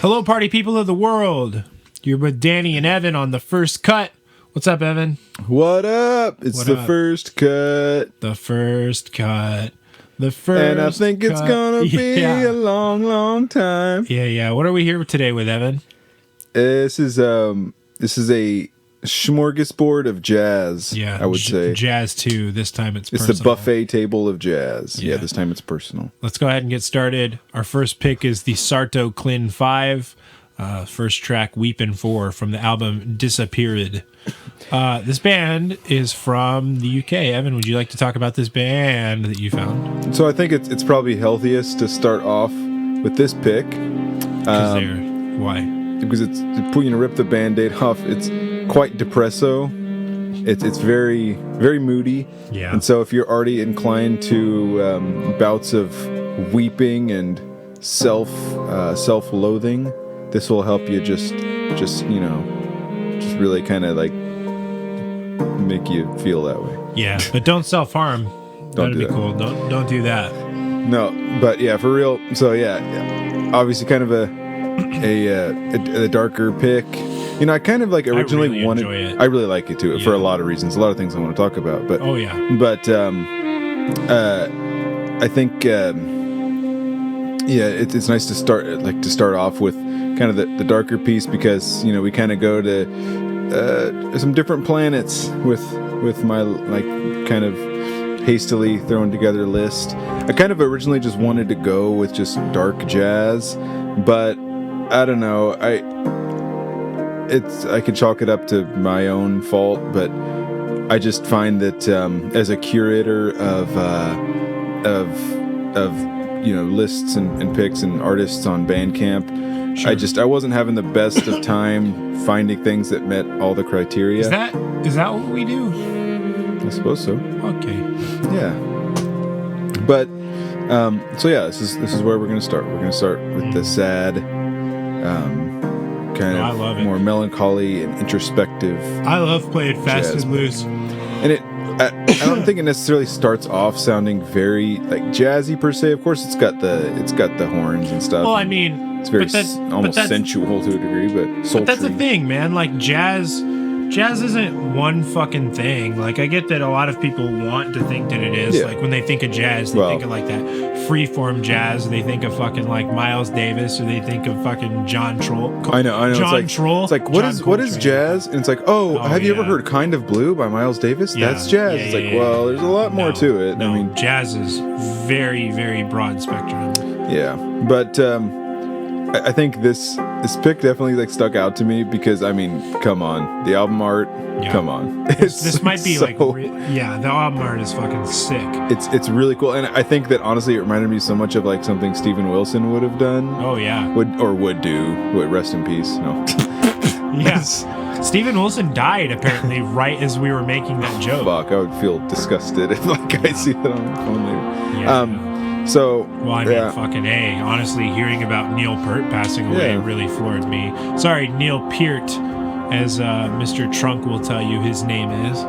Hello, party people of the world. You're with Danny and Evan on The First Cut. What's up, Evan? What up? It's What the up? first cut. The First Cut. The First And I think it's gonna be a long, long time. Yeah. What are we here today with, Evan? This is a smorgasbord of jazz. Yeah, I would say jazz too. This time it's the buffet table of jazz. Yeah, this time it's personal. Let's go ahead and get started. Our first pick is the Sarto Klyn V. First track, Weepin' For, from the album Disappeared. This band is from the UK. Evan, would you like to talk about this band that you found? So I think it's probably healthiest to start off with this pick. Why? Because it's rip the Band-Aid off. It's quite depresso. It's very, very moody. Yeah. And so if you're already inclined to bouts of weeping and self-loathing, this will help you just really kind of like make you feel that way. Yeah, but don't self-harm. That'd be cool. Don't do that. No, but yeah, for real. So yeah. Obviously kind of a darker pick. You know, I kind of like originally enjoy it. I really like it too, for a lot of reasons. A lot of things I want to talk about. But I think it's nice to start off with kind of the darker piece, because we kind of go to some different planets with my kind of hastily thrown together list. I kind of originally just wanted to go with just dark jazz, but I don't know. I could chalk it up to my own fault, but I just find that as a curator of lists and picks and artists on Bandcamp, sure. I wasn't having the best of time finding things that met all the criteria. Is that what we do? I suppose so. Okay. Yeah. But this is where we're gonna start. We're gonna start with the sad, kind of more melancholy and introspective. I love playing fast and loose. And I don't think it necessarily starts off sounding very like jazzy per se. Of course, it's got the horns and stuff. Well, I mean, it's very almost sensual to a degree, but sultry. But that's the thing, man. Like jazz isn't one fucking thing. Like, I get that a lot of people want to think that it is. Yeah. Like, when they think of jazz, they think of like that freeform jazz. They think of fucking like Miles Davis, or they think of fucking John Troll. I know. John Troll. It's like, what is jazz? And it's like, have you ever heard Kind of Blue by Miles Davis? Yeah. That's jazz. It's like, well, there's a lot more to it. No, I mean, jazz is very, very broad spectrum. Yeah, but I think this pick definitely like stuck out to me because, I mean, come on, the album art, come on. This might be the album art is fucking sick. It's really cool, and I think that honestly it reminded me so much of like something Steven Wilson would have done. Oh yeah, would do. Rest in peace. No. Yes. Steven Wilson died apparently right as we were making that joke. Fuck, I would feel disgusted if I see that on the phone later. Yeah. Fucking A. Honestly, hearing about Neil Peart passing away really floored me. Sorry, Neil Peart, as Mr. Trunk will tell you his name is.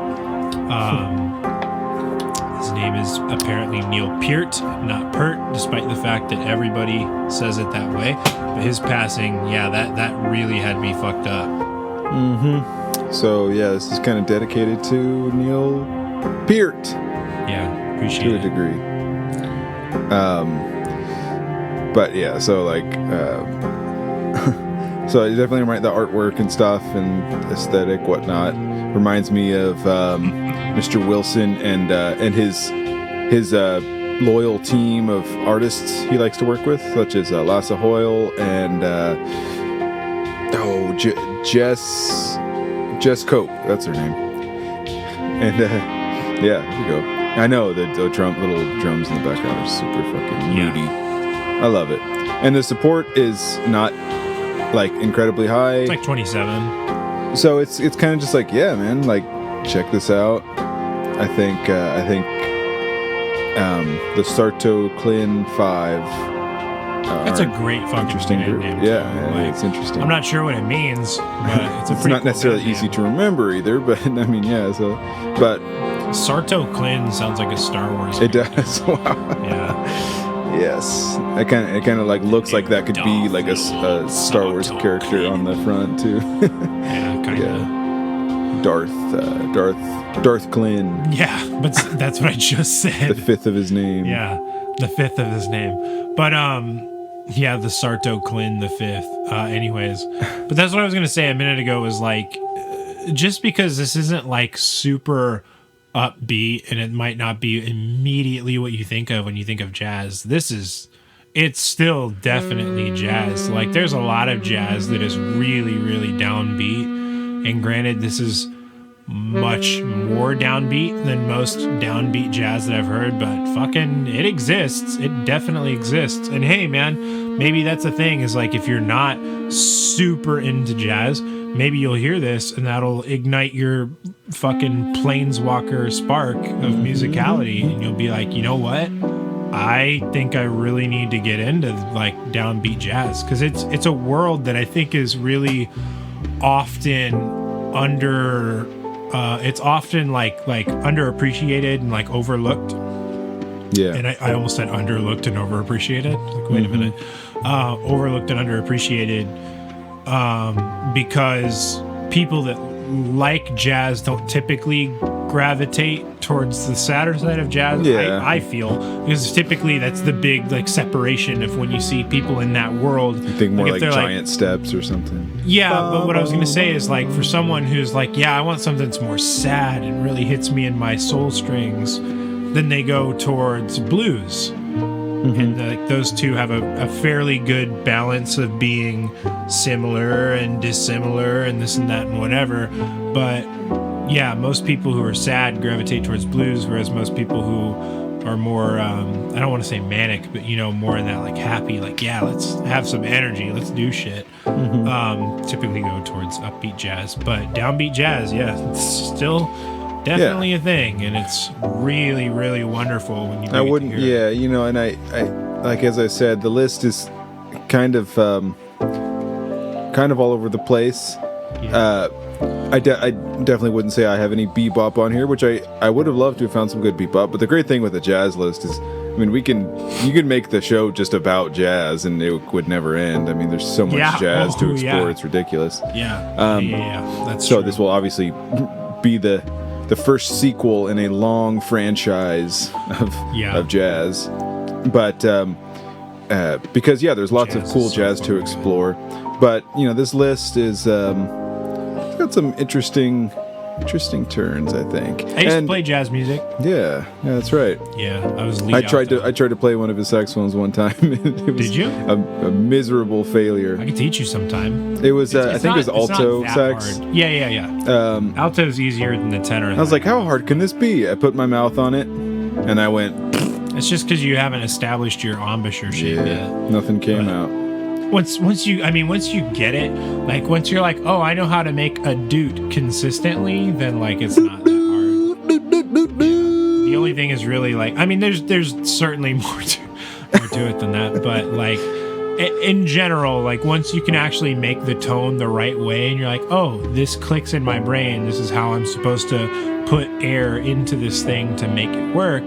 His name is apparently Neil Peart, not Pert, despite the fact that everybody says it that way. But his passing, that really had me fucked up. Mm-hmm. So, this is kind of dedicated to Neil Peart. Yeah, appreciate it. To a degree. But yeah, so like, so it definitely the artwork and stuff and aesthetic, whatnot, reminds me of Mr. Wilson and his loyal team of artists he likes to work with, such as Lasse Hoyle and Jess Cope, that's her name. And here we go. I know the little drums in the background are super fucking moody. I love it. And the support is not like incredibly high. It's like 27. So it's kind of just like, yeah, man, like check this out. I think the Sarto Klyn V. That's a great fucking interesting group. Name. Yeah, it's interesting. I'm not sure what it means, but it's a pretty not necessarily easy to remember either, but I mean, but Sarto Klyn sounds like a Star Wars. It does. Wow. Yeah. Yes, it kind of like looks like that could be like a Star Wars character on the front too. Yeah, kind of. Yeah. Darth Klyn. Yeah, but that's what I just said. The fifth of his name. Yeah, the fifth of his name. But yeah, the Sarto Klyn V. Anyways, but that's what I was gonna say a minute ago. Was like, just because this isn't like super upbeat, and it might not be immediately what you think of when you think of jazz. It's still definitely jazz. Like, there's a lot of jazz that is really, really downbeat. And granted, this is much more downbeat than most downbeat jazz that I've heard, but fucking, it exists. It definitely exists. And hey, man, maybe that's the thing, is like, if you're not super into jazz, maybe you'll hear this and that'll ignite your fucking planeswalker spark of musicality, and you'll be like, you know what? I think I really need to get into like downbeat jazz, because it's a world that I think is really often it's often like underappreciated and like overlooked. Yeah. And I almost said underlooked and overappreciated. Like, wait a minute. Overlooked and underappreciated, because people that like jazz don't typically gravitate towards the sadder side of jazz. Yeah. I feel, because typically that's the big like separation of when you see people in that world. You think more like if they're Giant Steps or something. Yeah, but what I was going to say is, like, for someone who's like, yeah, I want something that's more sad and really hits me in my soul strings, then they go towards blues. And those two have a fairly good balance of being similar and dissimilar and this and that and whatever. But yeah, most people who are sad gravitate towards blues, whereas most people who are more, I don't want to say manic, but, you know, more in that like happy, like, yeah, let's have some energy, let's do shit, typically go towards upbeat jazz. But downbeat jazz, yeah, it's still definitely a thing, and it's really, really wonderful when you. I wouldn't, yeah, you know, and I like, as I said, the list is kind of all over the place. Yeah. I definitely wouldn't say I have any bebop on here, which I would have loved to have found some good bebop. But the great thing with a jazz list is, I mean, you can make the show just about jazz and it would never end. I mean, there's so much jazz to explore; it's ridiculous. Yeah, that's so true. This will obviously be the first sequel in a long franchise of jazz. But because there's lots of cool jazz to explore. But you know, this list is it's got some interesting turns, I think. I used to play jazz music. Yeah, that's right. Yeah, I was lead I tried to play one of his saxophones one time. It was Did you? A miserable failure. I could teach you sometime. It was I think it was alto sax. Hard. Yeah. Alto's easier than the tenor. I was like, how hard can this be? I put my mouth on it, and I went. It's just because you haven't established your embouchure shape yet. Nothing came out. Once you get it, like once you're like, oh, I know how to make a doot consistently, then like it's not that hard. The only thing is really like, I mean, there's certainly more to it than that, but like in general, like once you can actually make the tone the right way, and you're like, oh, this clicks in my brain. This is how I'm supposed to put air into this thing to make it work.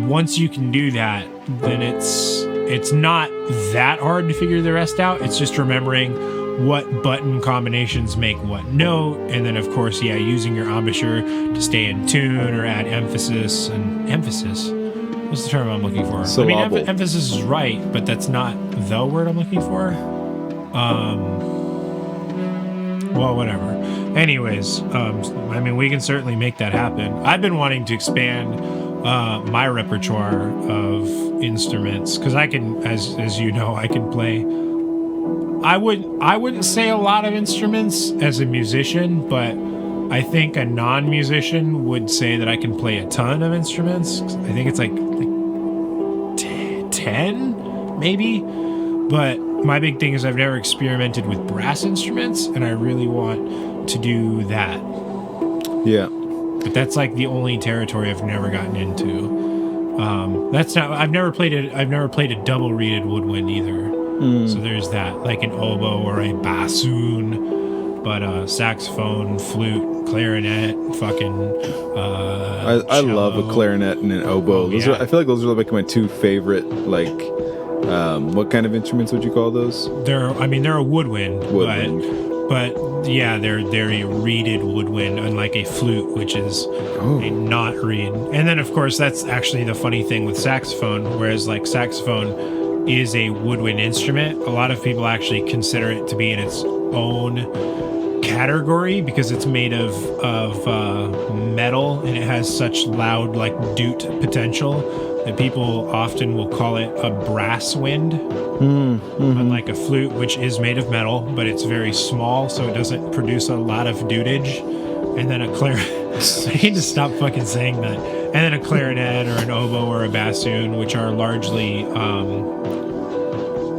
Once you can do that, then it's not that hard to figure the rest out. It's just remembering what button combinations make what note, and then of course, using your embouchure to stay in tune or add emphasis. And emphasis, what's the term I'm looking for? Syllable. I mean, emphasis is right, but that's not the word I'm looking for. Well, whatever. Anyways, I mean, we can certainly make that happen. I've been wanting to expand my repertoire of instruments, because I can, as you know, I can play. I wouldn't say a lot of instruments as a musician, but I think a non-musician would say that I can play a ton of instruments. I think it's like 10 maybe, but my big thing is I've never experimented with brass instruments, and I really want to do that. Yeah. But that's like the only territory I've never gotten into. I've never played a double reeded woodwind either. So there's that, like an oboe or a bassoon. but saxophone, flute, clarinet, fucking. I love a clarinet and an oboe. Oh, yeah. I feel like those are like my two favorite. Like, what kind of instruments would you call those? They're a woodwind. Woodwind. But yeah, they're a reeded woodwind, unlike a flute, which is a not reed. And then, of course, that's actually the funny thing with saxophone. Whereas, like, saxophone is a woodwind instrument, a lot of people actually consider it to be in its own category because it's made of metal and it has such loud, like, doot potential that people often will call it a brass wind. Unlike a flute, which is made of metal, but it's very small, so it doesn't produce a lot of dootage. And then a clarinet. I need to stop fucking saying that. And then a clarinet or an oboe or a bassoon, which are largely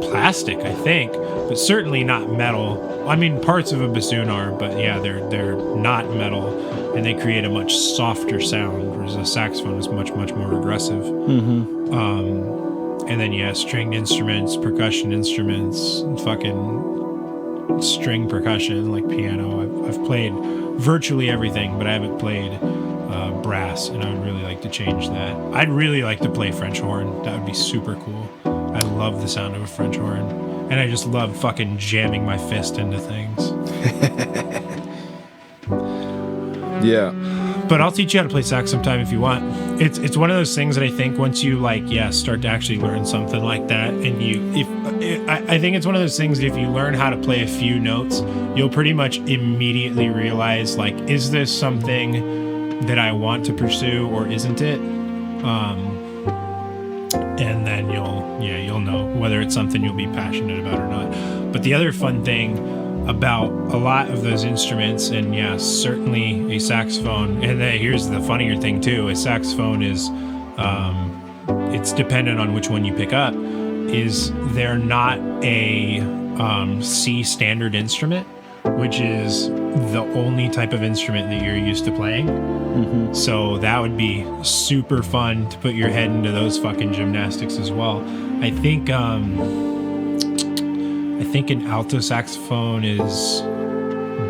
plastic, I think, but certainly not metal. I mean, parts of a bassoon are, but yeah, they're not metal, and they create a much softer sound, whereas a saxophone is much more aggressive. And then, yeah, stringed instruments, percussion instruments, fucking string percussion, like piano. I've played virtually everything, but I haven't played brass, and I would really like to change that. I'd really like to play French horn. That would be super cool. I love the sound of a French horn, and I just love fucking jamming my fist into things. Yeah. But I'll teach you how to play sax sometime if you want. It's one of those things that I think once you start to actually learn something like that, and I think it's one of those things that if you learn how to play a few notes, you'll pretty much immediately realize, like, is this something that I want to pursue or isn't it? And then you'll know whether it's something you'll be passionate about or not. But the other fun thing about a lot of those instruments, and yeah, certainly a saxophone, and then here's the funnier thing too, a saxophone is it's dependent on which one you pick up, is they're not a C standard instrument, which is the only type of instrument that you're used to playing. So that would be super fun to put your head into those fucking gymnastics as well. I think an alto saxophone is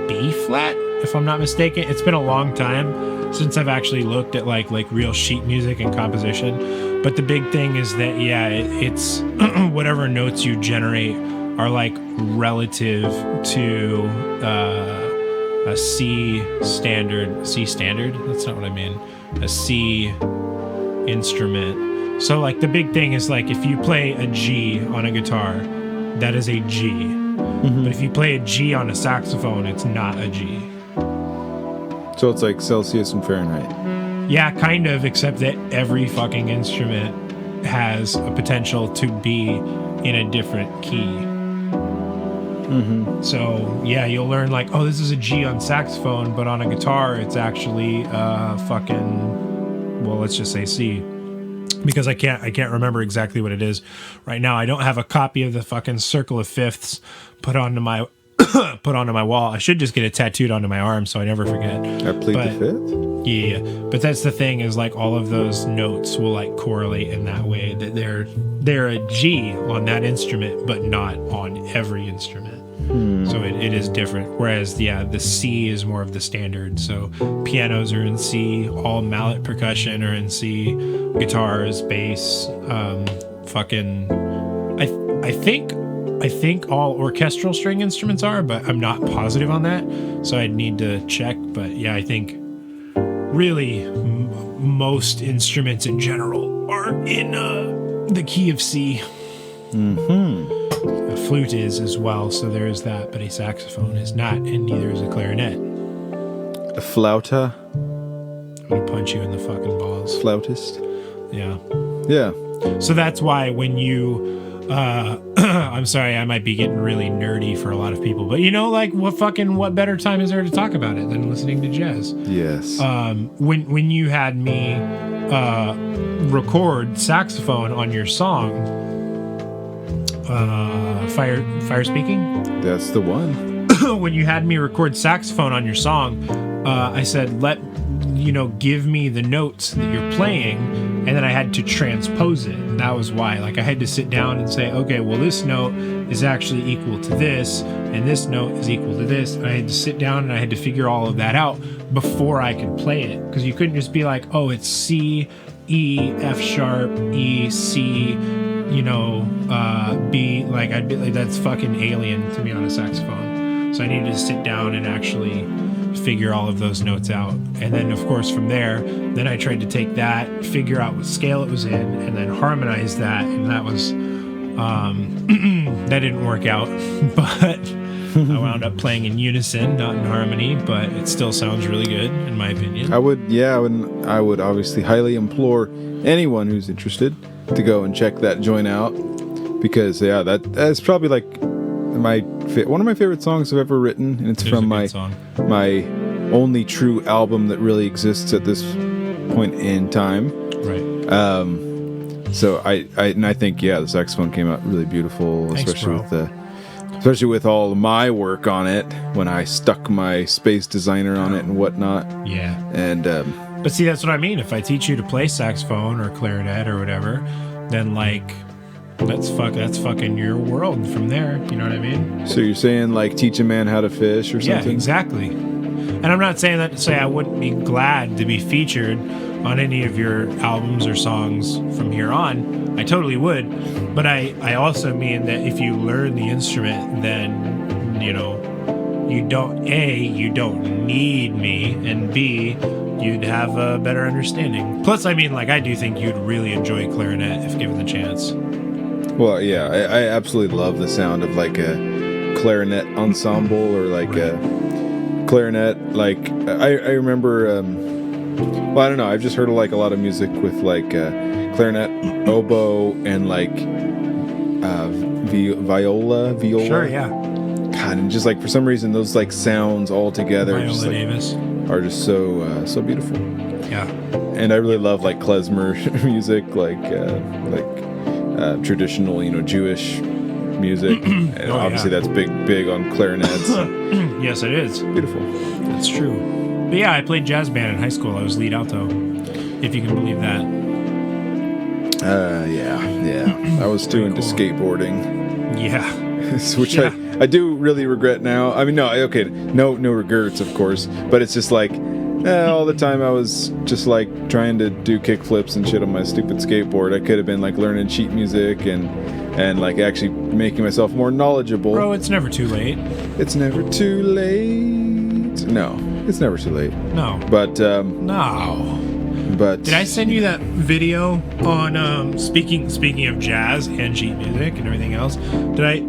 B flat, if I'm not mistaken. It's been a long time since I've actually looked at like real sheet music and composition. But the big thing is that, yeah, it's whatever notes you generate are like relative to a C standard. That's not what I mean. A C instrument. So like the big thing is, like, if you play a G on a guitar, that is a G. But if you play a G on a saxophone, it's not a G. So it's like Celsius and Fahrenheit. Yeah, kind of, except that every fucking instrument has a potential to be in a different key. So yeah, you'll learn like, oh, this is a G on saxophone, but on a guitar it's actually fucking, well, let's just say C. Because I can't remember exactly what it is right now. I don't have a copy of the fucking Circle of Fifths put onto my wall. I should just get it tattooed onto my arm so I never forget. I plead the fifth? Yeah. But that's the thing, is like all of those notes will like correlate in that way, that they're a G on that instrument, but not on every instrument. So it is different. Whereas, yeah, the C is more of the standard. So pianos are in C, all mallet percussion are in C, guitars, bass, I think all orchestral string instruments are, but I'm not positive on that. So I'd need to check. But yeah, I think really most instruments in general are in the key of C. A flute is as well, so there is that, but a saxophone is not, and neither is a clarinet. A flauta? I'm gonna punch you in the fucking balls. Flautist? Yeah. Yeah. So that's why when you I'm sorry, I might be getting really nerdy for a lot of people, but you know, like, what better time is there to talk about it than listening to jazz? Yes. When you had me record saxophone on your song, Fire Speaking? That's the one. When you had me record saxophone on your song, I said, give me the notes that you're playing, and then I had to transpose it. And that was why. Like, I had to sit down and say, okay, well, this note is actually equal to this, and this note is equal to this. And I had to sit down and I had to figure all of that out before I could play it. Because you couldn't just be like, oh, it's C, E, F sharp, E, C, you know, B. Like, I'd be like, that's fucking alien to me on a saxophone. So I needed to sit down and actually figure all of those notes out. And then, of course, from there, then I tried to take that, figure out what scale it was in, and then harmonize that. And that was, that didn't work out. But I wound up playing in unison, not in harmony, but it still sounds really good, in my opinion. I would obviously highly implore anyone who's interested to go and check that joint out, because that's probably like one of my favorite songs I've ever written, and it's from my only true album that really exists at this point in time. Right. So I think the saxophone came out really beautiful, Thanks, especially with all of my work on it when I stuck my Space Designer on it and whatnot. Yeah. And but see, that's what I mean. If I teach you to play saxophone or clarinet or whatever, then like that's fucking your world from there. You know what I mean? So you're saying like teach a man how to fish or something? Yeah, exactly. And I'm not saying that to say I wouldn't be glad to be featured on any of your albums or songs from here on. I totally would. But I also mean that if you learn the instrument, then, you know, you don't need me, and B, you'd have a better understanding. Plus, I mean, like, I do think you'd really enjoy clarinet if given the chance. Well, yeah, I absolutely love the sound of like a clarinet ensemble or like a clarinet. Like I remember, well, I don't know. I've just heard like a lot of music with like clarinet, oboe, and like viola. Sure, yeah. God, and just like for some reason those like sounds all together Viola just, like, Davis are just so beautiful. Yeah. And I really love like klezmer music, like traditional, you know, Jewish music. And obviously that's big on clarinets. Yes, it is. Beautiful. That's true. But yeah, I played jazz band in high school. I was lead alto, if you can believe that. Yeah. I was too into skateboarding. Yeah. Which I do really regret now. I mean, no regrets, of course. But it's just like, all the time I was just like trying to do kick flips and shit on my stupid skateboard. I could have been like learning sheet music and like actually making myself more knowledgeable. Bro, it's never too late. It's never too late. No, it's never too late. No. But no. But did I send you that video on speaking of jazz and sheet music and everything else? Did I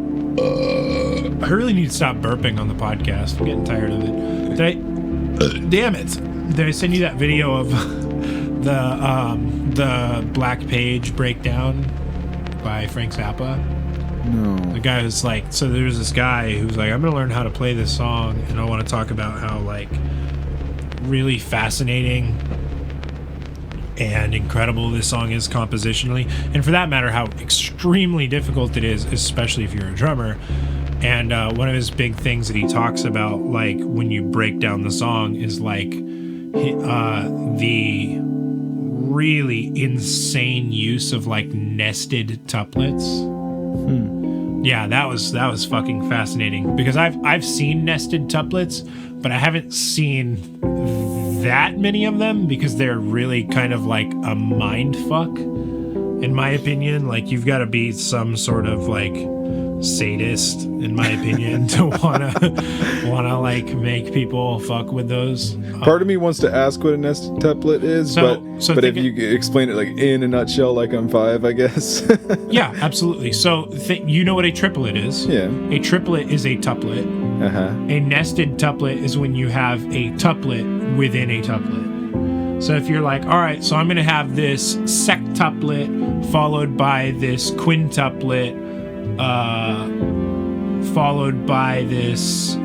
really need to stop burping on the podcast. I'm getting tired of it. Damn it. Did I send you that video of the Black Page breakdown by Frank Zappa? No. The guy was like, so there's this guy who's like, I'm going to learn how to play this song, and I want to talk about how, like, really fascinating and incredible this song is compositionally, and for that matter, how extremely difficult it is, especially if you're a drummer. And one of his big things that he talks about, like, when you break down the song is, like, the really insane use of, like, nested tuplets. Yeah, that was fucking fascinating, because I've seen nested tuplets, but I haven't seen that many of them, because they're really kind of like a mind fuck, in my opinion. Like, you've got to be some sort of like sadist, in my opinion, to wanna like make people fuck with those. Part of me wants to ask what a nested tuplet is, but if you explain it like in a nutshell, like I'm 5, I guess. Yeah, absolutely. So you know what a triplet is? Yeah. A triplet is a tuplet. A nested tuplet is when you have a tuplet within a tuplet. So if you're like, all right, so I'm going to have this sectuplet followed by this quintuplet, followed by this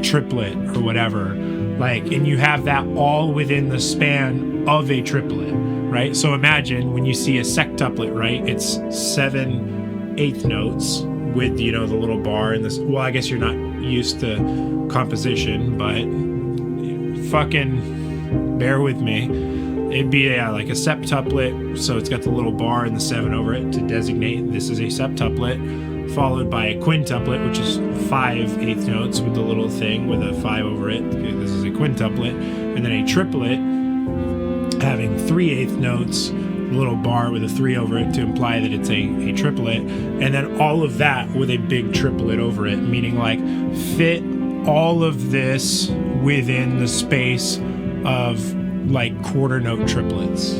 triplet or whatever, like, and you have that all within the span of a triplet, right? So imagine when you see a sectuplet, right? It's 7/8 notes with, you know, the little bar and this. Well, I guess you're not used to composition, but fucking bear with me. it'd be like a septuplet, so it's got the little bar and the 7 over it to designate this is a septuplet, followed by a quintuplet, which is 5 eighth notes with the little thing with a 5 over it. Okay, this is a quintuplet, and then a triplet having 3 eighth notes, a little bar with a 3 over it to imply that it's a triplet, and then all of that with a big triplet over it, meaning like fit all of this within the space of like quarter note triplets.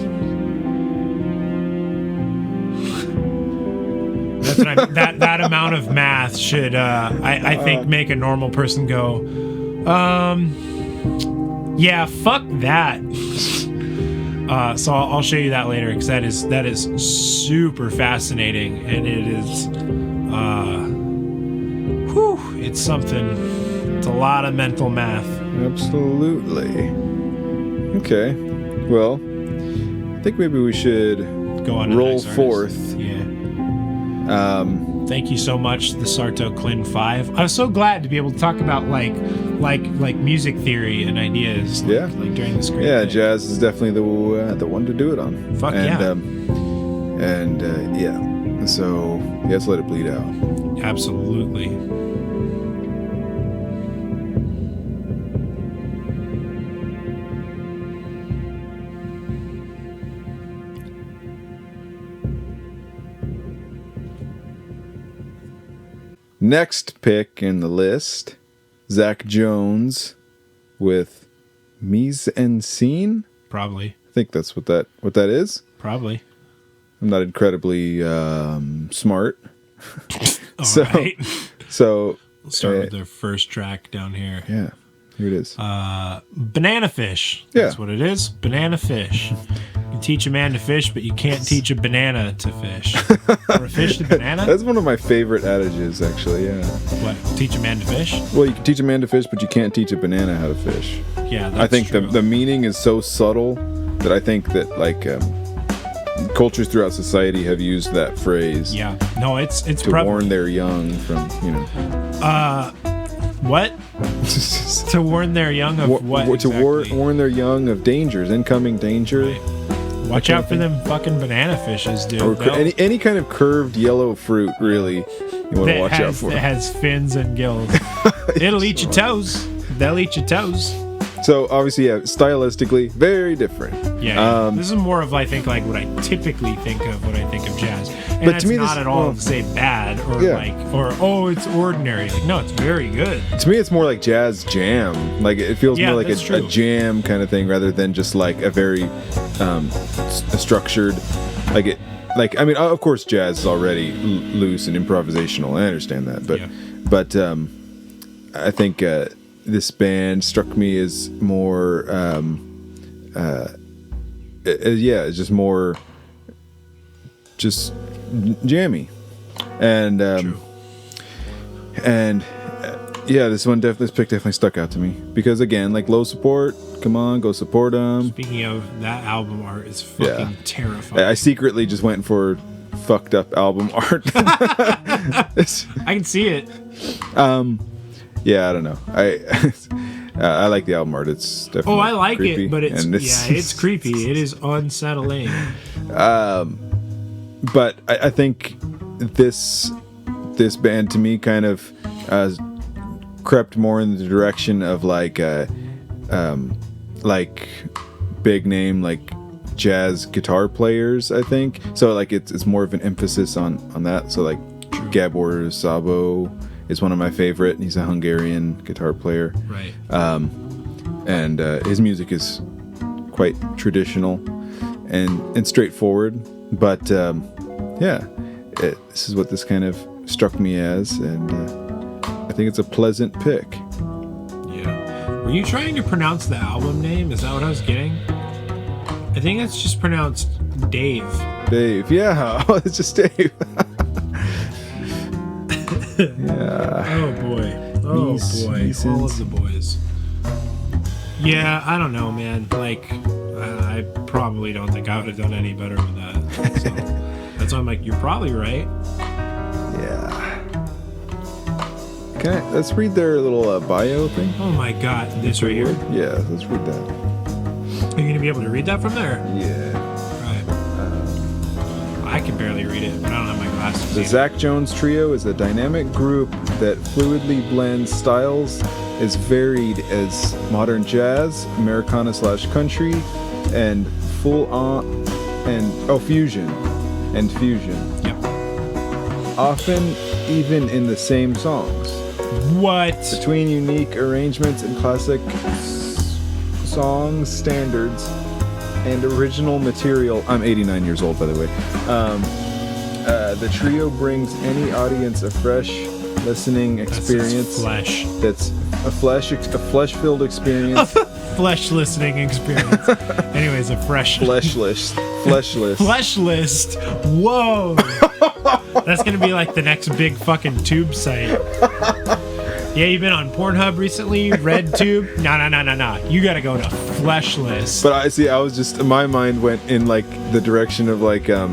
That's what that amount of math should I think make a normal person go, yeah, fuck that. So I'll show you that later, because that is super fascinating, and it is it's something. It's a lot of mental math. Absolutely. Okay. Well, I think maybe we should go on to roll forth. Yeah. Thank you so much, the Sarto Klyn V. I was so glad to be able to talk about like music theory and ideas. Like during this great day. Jazz is definitely the one to do it on. Fuck and, yeah. So let's let it bleed out. Absolutely. Next pick in the list, Zakk Jones with Mise en Scene. Probably. I think that's what that is. Probably. I'm not incredibly smart. All right. So we'll start with the first track down here. Yeah. Here it is. Banana fish. That's what it is. Banana fish. You can teach a man to fish, but you can't teach a banana to fish. Or a fish to banana? That's one of my favorite adages, actually, yeah. What? Teach a man to fish? Well, you can teach a man to fish, but you can't teach a banana how to fish. Yeah, that's I think true. the meaning is so subtle that I think that, like, cultures throughout society have used that phrase. Yeah. No, it's to warn their young from, What? To warn their young of what? To warn their young of dangers, incoming danger. Right. Watch out for them fucking banana fishes, dude. Or any kind of curved yellow fruit, really, you want to watch out for. It has fins and gills. It'll eat your toes. They'll eat your toes. So obviously, stylistically, very different. Yeah, this is more of, I think, like what I typically think of when I think of jazz. And but that's to me, not at all to say bad or it's ordinary. Like, no, it's very good. To me, it's more like jazz jam. Like it feels more like a jam kind of thing rather than just like a very structured. I mean, of course, jazz is already loose and improvisational. I understand that, but I think. This band struck me as more, it's just more, just jammy, and this pick definitely stuck out to me because again, like low support. Come on, go support them. Speaking of, that album art is fucking terrifying. I secretly just went for fucked up album art. I can see it. Yeah, I don't know. I like the album art. It's definitely I like creepy, it, but it's creepy. It is unsettling. But I think this band to me kind of crept more in the direction of like big name like jazz guitar players. I think so. Like it's more of an emphasis on that. So like Gabor Szabo is one of my favorite. He's a Hungarian guitar player. Right. And his music is quite traditional and straightforward. But this is what this kind of struck me as, and I think it's a pleasant pick. Yeah. Were you trying to pronounce the album name? Is that what I was getting? I think it's just pronounced Dave. Dave, yeah. Oh, it's just Dave. Yeah. Oh boy. All of the boys. Yeah, I don't know, man. Like, I probably don't think I would have done any better with that. So that's why I'm like, you're probably right. Yeah. Let's read their little bio thing. Oh my god, this right here? Yeah, let's read that. Are you gonna be able to read that from there? Yeah. I can barely read it, but I don't have my glasses. The Zakk Jones Trio is a dynamic group that fluidly blends styles as varied as modern jazz, Americana/country, and fusion. Yep. Often even in the same songs. What? Between unique arrangements and classic song standards and original material. I'm 89 years old, by the way. The trio brings any audience a fresh listening experience. That's a flesh-filled experience. Flesh listening experience. Anyways, a fresh flesh list. Flesh list. Whoa. That's gonna be like the next big fucking tube site. Yeah, you've been on Pornhub recently, RedTube. No. You gotta go to Flesh List. But I was just, my mind went in like the direction of like a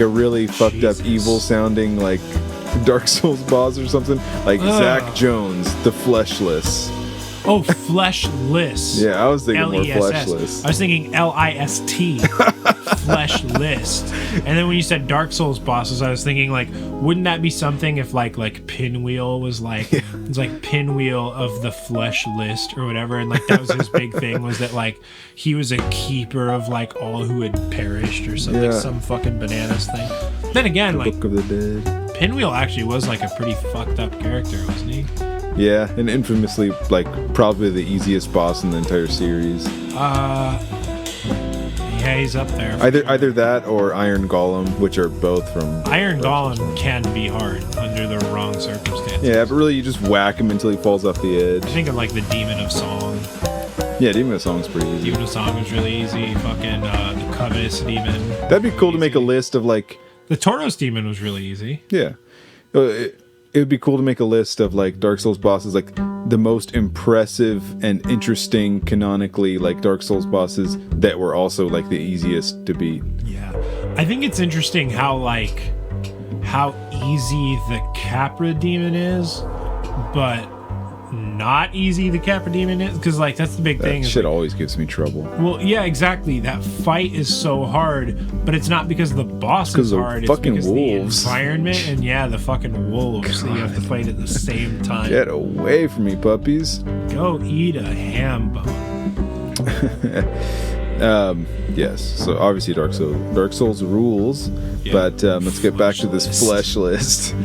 really fucked up evil sounding like Dark Souls boss or something. Like Zakk Jones, the Fleshless. Oh, Flesh List. Yeah, I was thinking L-E-S-S. more Fleshless. I was thinking L-I-S-T. Flesh List. And then when you said Dark Souls bosses, I was thinking like, wouldn't that be something if like Pinwheel was like, it's like Pinwheel of the Flesh List or whatever, and like that was his big thing, was that like he was a keeper of like all who had perished or something, some fucking bananas thing. Then again, like Book of the Dead. Pinwheel actually was like a pretty fucked up character, wasn't he? Yeah, and infamously like probably the easiest boss in the entire series. Yeah, he's up there. Either that or Iron Golem, which are both from Iron Golem can be hard under the wrong circumstances. Yeah, but really you just whack him until he falls off the edge. I think of like the Demon of Song. Yeah, Demon of Song's pretty easy. Demon of Song was really easy. Fucking the Covetous Demon. That'd be cool to make a list of like... The Tauros Demon was really easy. Yeah. It would be cool to make a list of like Dark Souls bosses, like the most impressive and interesting canonically like Dark Souls bosses that were also like the easiest to beat. Yeah. I think it's interesting how easy the Capra Demon is, but not easy the Capra Demon is, because like that's the big thing. That shit always gives me trouble. Well, yeah, exactly. That fight is so hard, but it's not because the boss is hard. It's because wolves. The environment and the fucking wolves that you have to fight at the same time. Get away from me, puppies. Go eat a ham bone. Yes. So obviously Dark Souls rules, but let's get back to this flesh list.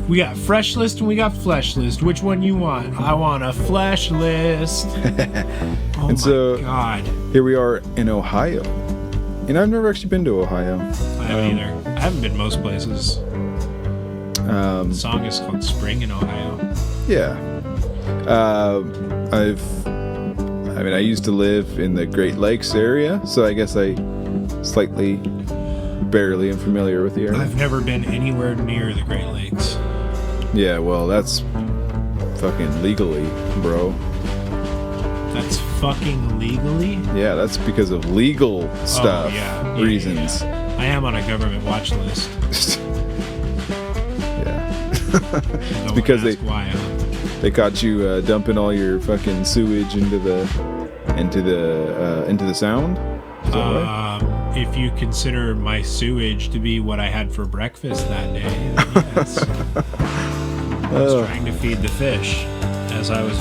We got fresh list and we got flesh list. Which one you want? I want a flesh list. Oh and so, my god. Here we are in Ohio. And I've never actually been to Ohio. I haven't either. I haven't been most places. The song is called Spring in Ohio. Yeah. I used to live in the Great Lakes area, so I guess I barely am familiar with the area. I've never been anywhere near the Great Lakes. Yeah, well, that's fucking legally, bro. That's fucking legally? Yeah, that's because of legal stuff reasons. Yeah. I am on a government watch list. Yeah. It's because they caught you dumping all your fucking sewage into the sound. Is that right? If you consider my sewage to be what I had for breakfast that day, then yes. I was trying to feed the fish as I was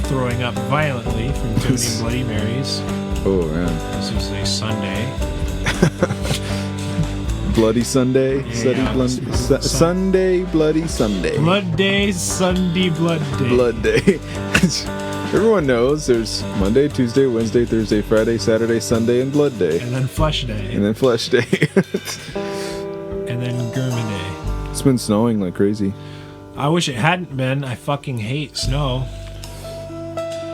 throwing up violently from too many Bloody Marys. Oh man! This was a Sunday. Bloody Sunday, Sunday, Bloody Sunday. Blood Day, Sunday, Blood Day. Blood Day. Everyone knows there's Monday, Tuesday, Wednesday, Thursday, Friday, Saturday, Sunday, and Blood Day. And then Flesh Day. And then Flesh Day. And then Gurman Day. It's been snowing like crazy. I wish it hadn't been. I fucking hate snow.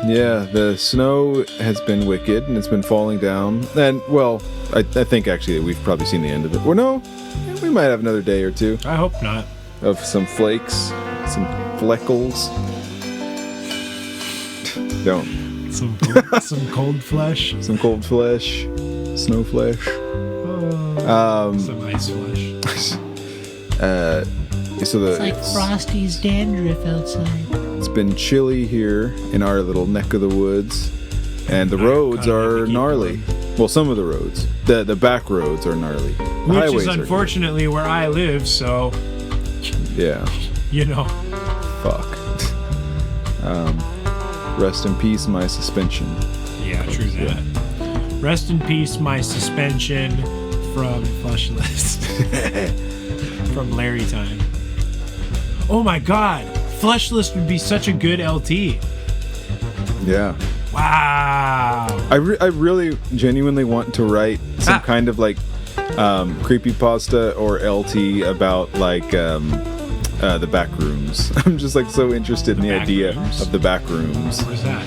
Yeah, the snow has been wicked, and it's been falling down. And, well, I think actually we've probably seen the end of it. Or no, we might have another day or two. I hope not. Of some flakes, some fleckles. Don't. Some cold flesh. Some cold flesh. Snow flesh. Some ice flesh. So It's like Frosty's dandruff outside. it's been chilly here in our little neck of the woods, and the roads are gnarly. Well, some of the roads, the back roads are gnarly. The Which highways is unfortunately where I live, so yeah. Fuck. Rest in peace, my suspension. Yeah, true that. Rest in peace, my suspension from Flush List. From Larry Time. Oh my god, Flush List would be such a good LT. Yeah. Wow. I really genuinely want to write some kind of like creepypasta or LT about like the back rooms. I'm just like so interested in the idea of the back rooms. Where's that?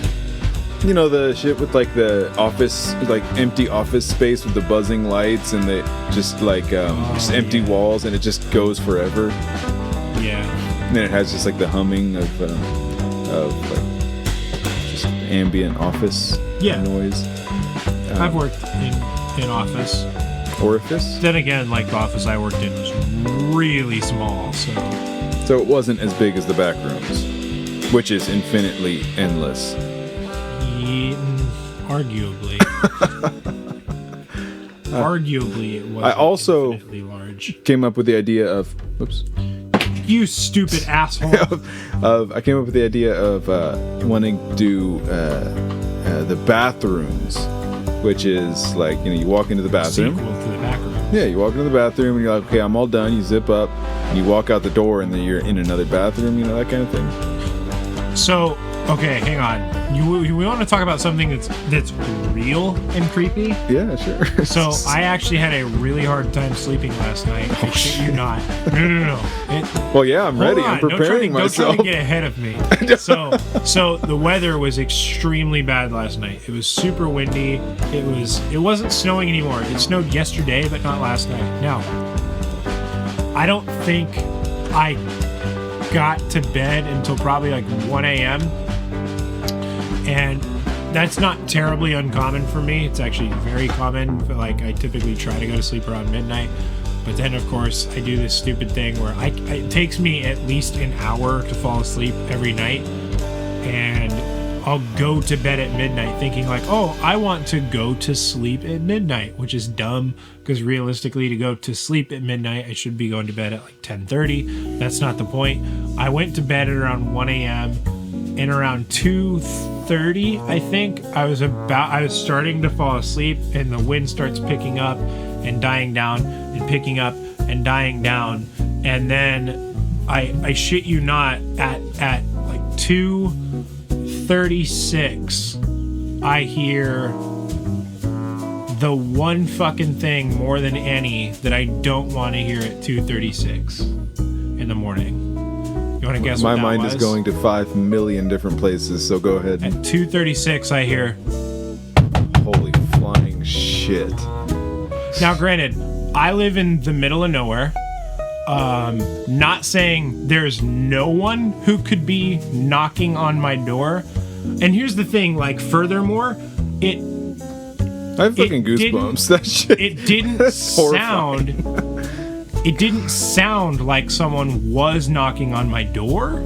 You know, the shit with like the office, like empty office space with the buzzing lights and the just like just empty walls, and it just goes forever. Yeah. And then it has just like the humming of like just ambient office noise. I've worked in office. Orifice? Then again, like the office I worked in was really small, so it wasn't as big as the back rooms, which is infinitely endless. Arguably. Arguably it was. I also infinitely large. came up with the idea of You stupid asshole. I came up with the idea of wanting to do the bathrooms, which is like, you know, you walk into the bathroom. Sequel to the back room. Yeah, you walk into the bathroom and you're like, okay, I'm all done. You zip up and you walk out the door and then you're in another bathroom, you know, that kind of thing. So, okay, hang on. We want to talk about something that's real and creepy. Yeah, sure. So I actually had a really hard time sleeping last night. I shit you not. No. Well, yeah, I'm ready. I'm preparing myself. Don't try to get ahead of me. So the weather was extremely bad last night. It was super windy. It wasn't snowing anymore. It snowed yesterday, but not last night. Now, I don't think I got to bed until probably like 1 a.m. And that's not terribly uncommon for me. It's actually very common. Like, I typically try to go to sleep around midnight. But then, of course, I do this stupid thing where it takes me at least an hour to fall asleep every night. And I'll go to bed at midnight thinking like, oh, I want to go to sleep at midnight, which is dumb because realistically to go to sleep at midnight, I should be going to bed at like 10:30. That's not the point. I went to bed at around 1 a.m. and around 2:30, I think, I was starting to fall asleep and the wind starts picking up and dying down and picking up and dying down. And then I shit you not, at like 2:36, I hear the one fucking thing more than any that I don't want to hear at 2:36 in the morning. You want to guess what that was? My mind is going to 5 million different places, so go ahead. At 2:36, I hear... Holy flying shit. Now, granted, I live in the middle of nowhere. Not saying there's no one who could be knocking on my door. And here's the thing, like, furthermore, I have fucking goosebumps. That shit. It didn't sound... It didn't sound like someone was knocking on my door.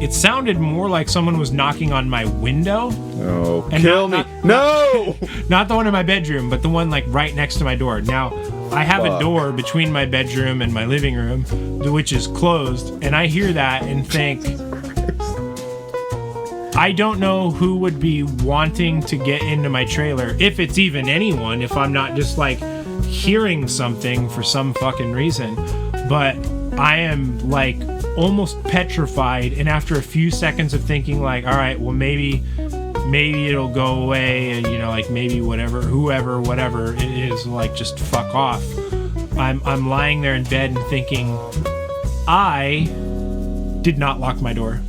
It sounded more like someone was knocking on my window. Oh, and kill me. No! Not the one in my bedroom, but the one like right next to my door. Now, I have a door between my bedroom and my living room, which is closed, and I hear that and think, I don't know who would be wanting to get into my trailer, if it's even anyone, if I'm not just like hearing something for some fucking reason. But I am like almost petrified, and after a few seconds of thinking like, all right, well maybe it'll go away, and you know, like maybe whatever it is, like just fuck off. I'm lying there in bed and thinking, I did not lock my door.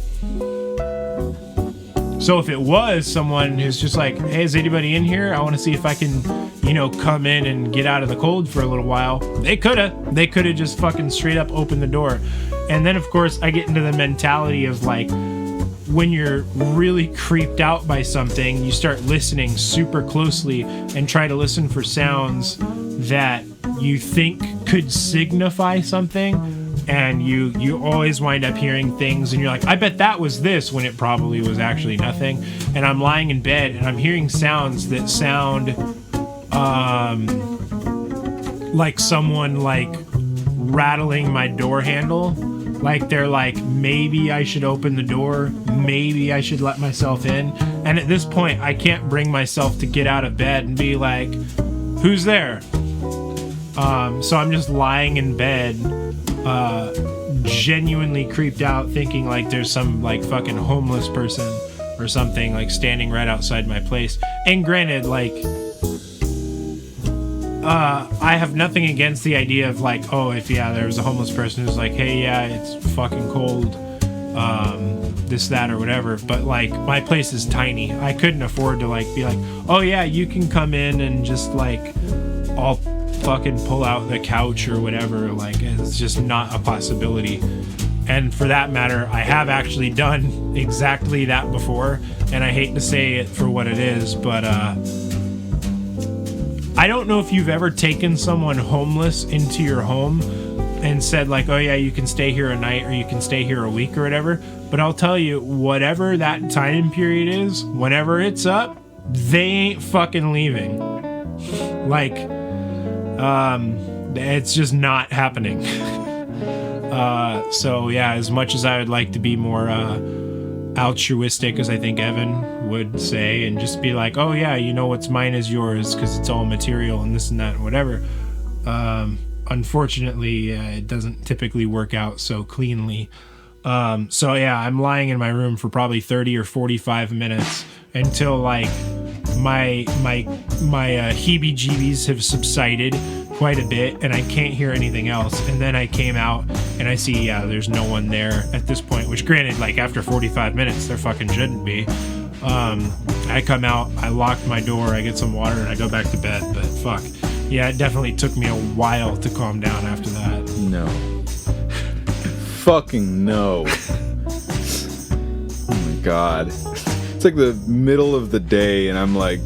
So if it was someone who's just like, hey, is anybody in here? I want to see if I can, you know, come in and get out of the cold for a little while. They could have just fucking straight up opened the door. And then, of course, I get into the mentality of like, when you're really creeped out by something, you start listening super closely and try to listen for sounds that you think could signify something. And you always wind up hearing things, and you're like, I bet that was this, when it probably was actually nothing. And I'm lying in bed, and I'm hearing sounds that sound like someone like rattling my door handle. Like they're like, maybe I should open the door, maybe I should let myself in. And at this point, I can't bring myself to get out of bed and be like, who's there? So I'm just lying in bed, genuinely creeped out, thinking like there's some like fucking homeless person or something like standing right outside my place. And granted, like, I have nothing against the idea of like, oh, if there was a homeless person who's like, hey, yeah, it's fucking cold, this, that, or whatever. But like, my place is tiny. I couldn't afford to like be like, oh yeah, you can come in and just like, I'll fucking pull out the couch or whatever. Like, it's just not a possibility. And for that matter, I have actually done exactly that before, and I hate to say it for what it is, but I don't know if you've ever taken someone homeless into your home and said like, oh yeah, you can stay here a night or you can stay here a week or whatever. But I'll tell you, whatever that time period is, whenever it's up, they ain't fucking leaving. Like, it's just not happening. So yeah, as much as I would like to be more altruistic, as I think Evan would say, and just be like, oh yeah, you know, what's mine is yours because it's all material and this and that and whatever. Unfortunately, it doesn't typically work out so cleanly. So yeah, I'm lying in my room for probably 30 or 45 minutes until like my heebie-jeebies have subsided quite a bit and I can't hear anything else. And then I came out and I see, there's no one there at this point, which granted, like after 45 minutes, there fucking shouldn't be. I come out, I lock my door, I get some water, and I go back to bed. But fuck, yeah, it definitely took me a while to calm down after that. No. Fucking no. Oh my god. It's like the middle of the day and I'm like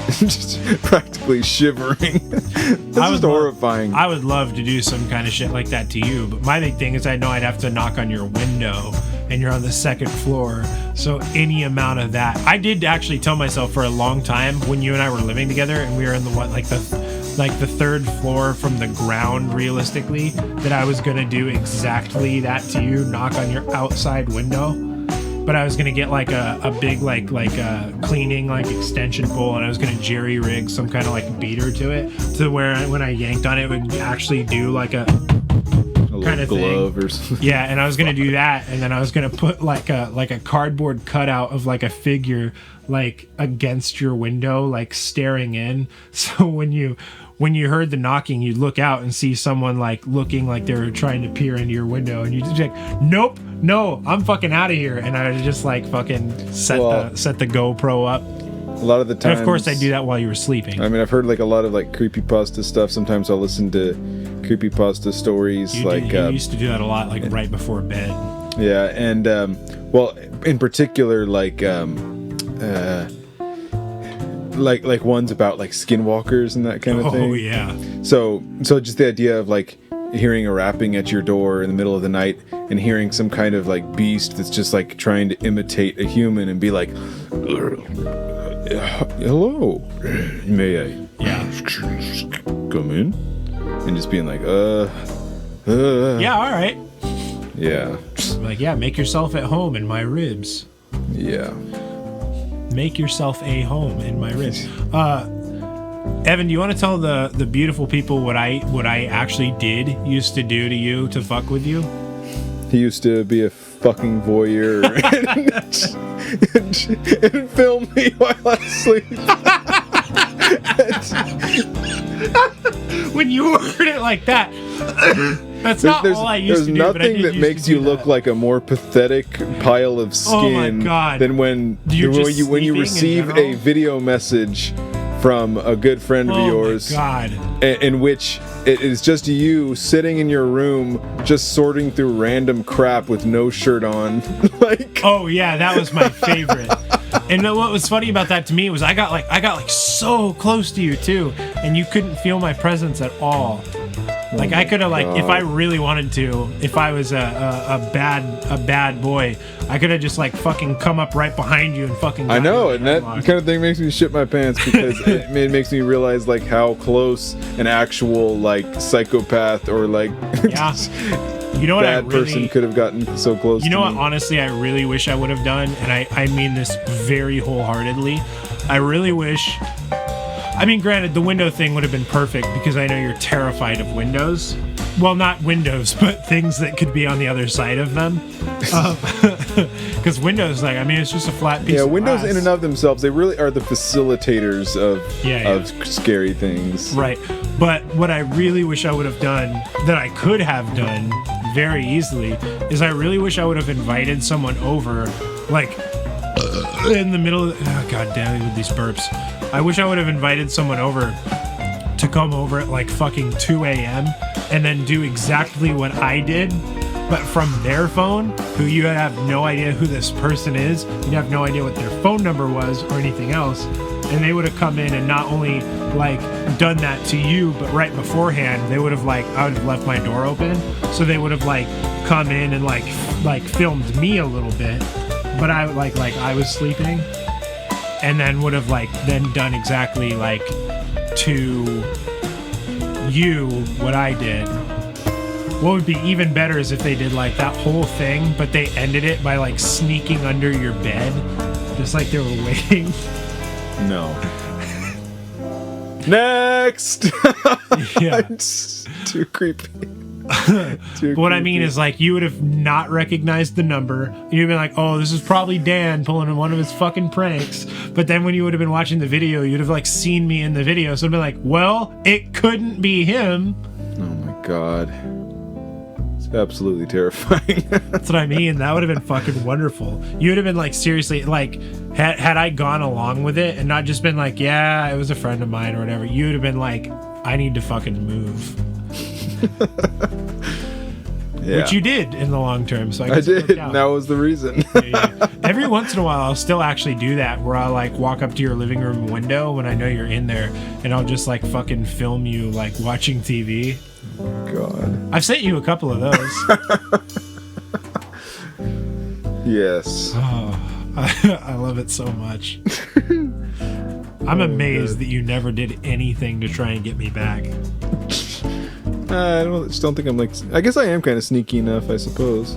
just practically shivering. This is horrifying. I would love to do some kind of shit like that to you, but my big thing is I know I'd have to knock on your window and you're on the second floor, so any amount of that. I did actually tell myself for a long time when you and I were living together and we were in the the third floor from the ground, realistically, that I was gonna do exactly that to you, knock on your outside window. But I was gonna get like a big like cleaning like extension pole, and I was gonna jerry rig some kind of like beater to it, to where when I yanked on it, it would actually do like a kind of glove thing. Or something. Yeah, and I was gonna do that, and then I was gonna put like a cardboard cutout of like a figure like against your window, like staring in. So when you heard the knocking, you'd look out and see someone like looking like they were trying to peer into your window, and you'd just be like, nope, no, I'm fucking out of here. And I would just like fucking set the GoPro up. A lot of the time, and of course I do that while you were sleeping. I mean, I've heard like a lot of like creepypasta stuff. Sometimes I'll listen to creepypasta stories. You used to do that a lot, like right before bed. Yeah, and well, in particular, like ones about like skinwalkers and that kind of thing. Oh yeah. So just the idea of like hearing a rapping at your door in the middle of the night and hearing some kind of like beast that's just like trying to imitate a human and be like, hello, may I come in? And just being like, yeah, all right. Yeah. Like, yeah, make yourself at home in my ribs. Yeah. Make yourself a home in my ribs. Evan, do you want to tell the beautiful people what I actually used to do to you to fuck with you? He used to be a fucking voyeur and film me while I sleep. When you word it like that, that's not all I used to do. There's nothing that makes you look like a more pathetic pile of skin than when you receive a video message from a good friend of yours, in which it is just you sitting in your room just sorting through random crap with no shirt on. Like, oh yeah, that was my favorite. And what was funny about that to me was I got like so close to you too, and you couldn't feel my presence at all. Like I could have if I really wanted to, if I was a bad boy, I could have just like fucking come up right behind you and fucking. I know, and that kind of thing makes me shit my pants because it makes me realize like how close an actual like psychopath or like you know what bad person could have gotten so close. You know to what? me. Honestly, I really wish I would have done, and I mean this very wholeheartedly. I really wish. I mean, granted, the window thing would have been perfect because I know you're terrified of windows. Well, not windows, but things that could be on the other side of them. Because windows, like, I mean, it's just a flat piece of windows glass. in and of themselves, they really are the facilitators of scary things. Right. But what I really wish I would have done, that I could have done very easily, is I really wish I would have invited someone over, like, in the middle of God damn it with these burps. I wish I would have invited someone over to come over at like fucking 2 a.m. and then do exactly what I did, but from their phone, who you have no idea who this person is, you have no idea what their phone number was or anything else, and they would have come in and not only like done that to you, but right beforehand, they would have like, I would have left my door open, so they would have like come in and like filmed me a little bit, but I like I was sleeping. And then would have like then done exactly like to you what I did. What would be even better is if they did like that whole thing, but they ended it by like sneaking under your bed, just like they were waiting. No. Next. Yeah. It's too creepy. What I mean is like you would have not recognized the number. You'd been like, oh, this is probably Dan pulling one of his fucking pranks. But then when you would have been watching the video, you'd have like seen me in the video. So it'd be like, well, it couldn't be him. Oh my God. It's absolutely terrifying. That's what I mean. That would have been fucking wonderful. You would have been like, seriously, like had I gone along with it and not just been like, yeah, it was a friend of mine or whatever, you would have been like, I need to fucking move. Yeah. Which you did in the long term. So I did. And that was the reason. Yeah. Every once in a while, I'll still actually do that where I'll like walk up to your living room window when I know you're in there and I'll just like fucking film you like watching TV. God. I've sent you a couple of those. Yes. Oh, I love it so much. I'm amazed that you never did anything to try and get me back. just don't think I'm like. I guess I am kind of sneaky enough, I suppose.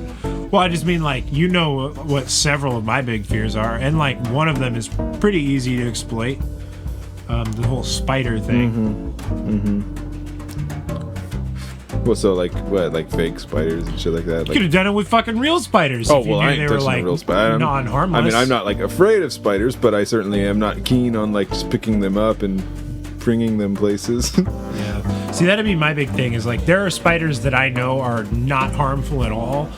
Well, I just mean like you know what several of my big fears are, and like one of them is pretty easy to exploit. The whole spider thing. Well, so like what, like fake spiders and shit like that. You could have done it with fucking real spiders. Oh if you well, knew I ain't they were touching like a real spider. non-harmless. I mean, I'm not like afraid of spiders, but I certainly am not keen on like just picking them up and bringing them places. Yeah. See, that'd be my big thing. Is like there are spiders that I know are not harmful at all,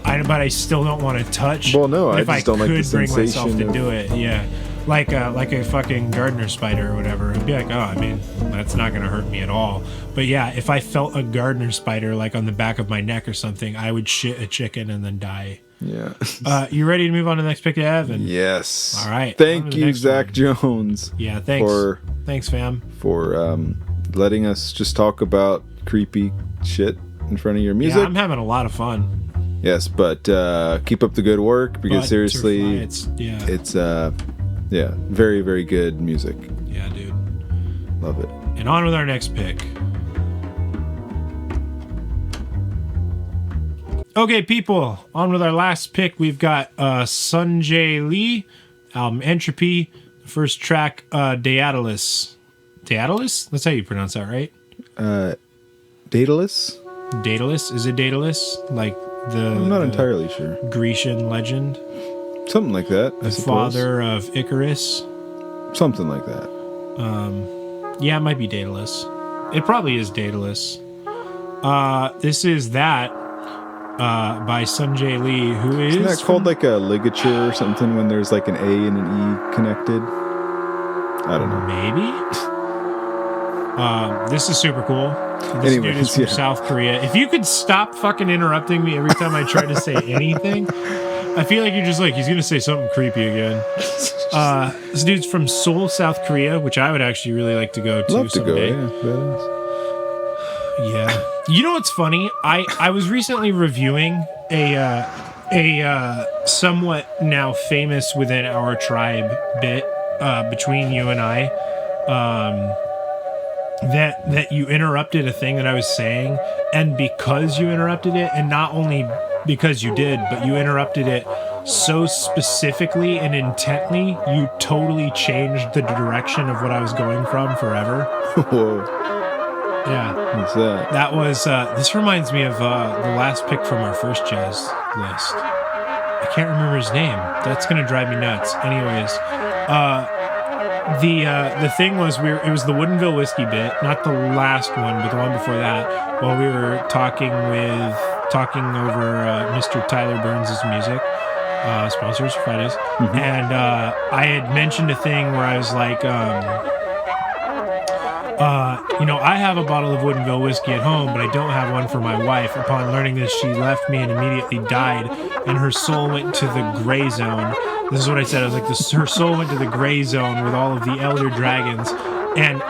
but I still don't want to touch. Well, no, but I if just don't like the could bring myself sensation to of- do it, yeah. Like a fucking gardener spider or whatever. It'd be like, oh, I mean, that's not gonna hurt me at all. But yeah, if I felt a gardener spider like on the back of my neck or something, I would shit a chicken and then die. Yeah. You ready to move on to the next pick, Evan? Yes. All right. Thank On to the you, next Zakk one. Jones. Yeah, thanks. For Thanks, fam. letting us just talk about creepy shit in front of your music. Yeah, I'm having a lot of fun. Yes, but keep up the good work because seriously, it's very, very good music. Yeah, dude. Love it. And on with our next pick. Okay, people, on with our last pick. We've got Sunjae Lee, album Entropy, the first track, Daedalus. Daedalus? That's how you pronounce that, right? Daedalus? Daedalus? Is it Daedalus? Like I'm not entirely sure. Grecian legend? Something like that, I The suppose. father of Icarus? Something like that. Yeah, it might be Daedalus. It probably is Daedalus. This is that by Sunjae Lee, who is... Isn't that called like a ligature or something when there's like an A and an E connected? I don't know. Maybe? This is super cool. This Anyways, dude is from South Korea. If you could stop fucking interrupting me every time I try to say anything. I feel like you're just like, he's going to say something creepy again. This dude's from Seoul, South Korea, which I would actually really like to go to Love to someday. go, Yeah. You know what's funny? I was recently reviewing a somewhat now famous within our tribe bit between you and I. That you interrupted a thing that I was saying, and because you interrupted it, and not only because you did, but you interrupted it so specifically and intently, you totally changed the direction of what I was going from forever. Whoa. Yeah. What's that? That was, this reminds me of the last pick from our first jazz list. I can't remember his name. That's going to drive me nuts. Anyways, the thing was, it was the Woodinville whiskey bit, not the last one, but the one before that, while we were talking over Mr. Tyler Burns' music, sponsors for Fridays. Mm-hmm. And I had mentioned a thing where I was like, I have a bottle of Woodinville whiskey at home, but I don't have one for my wife. Upon learning this, she left me and immediately died, and her soul went to the gray zone. This is what I said. I was like, her soul went to the gray zone with all of the elder dragons. And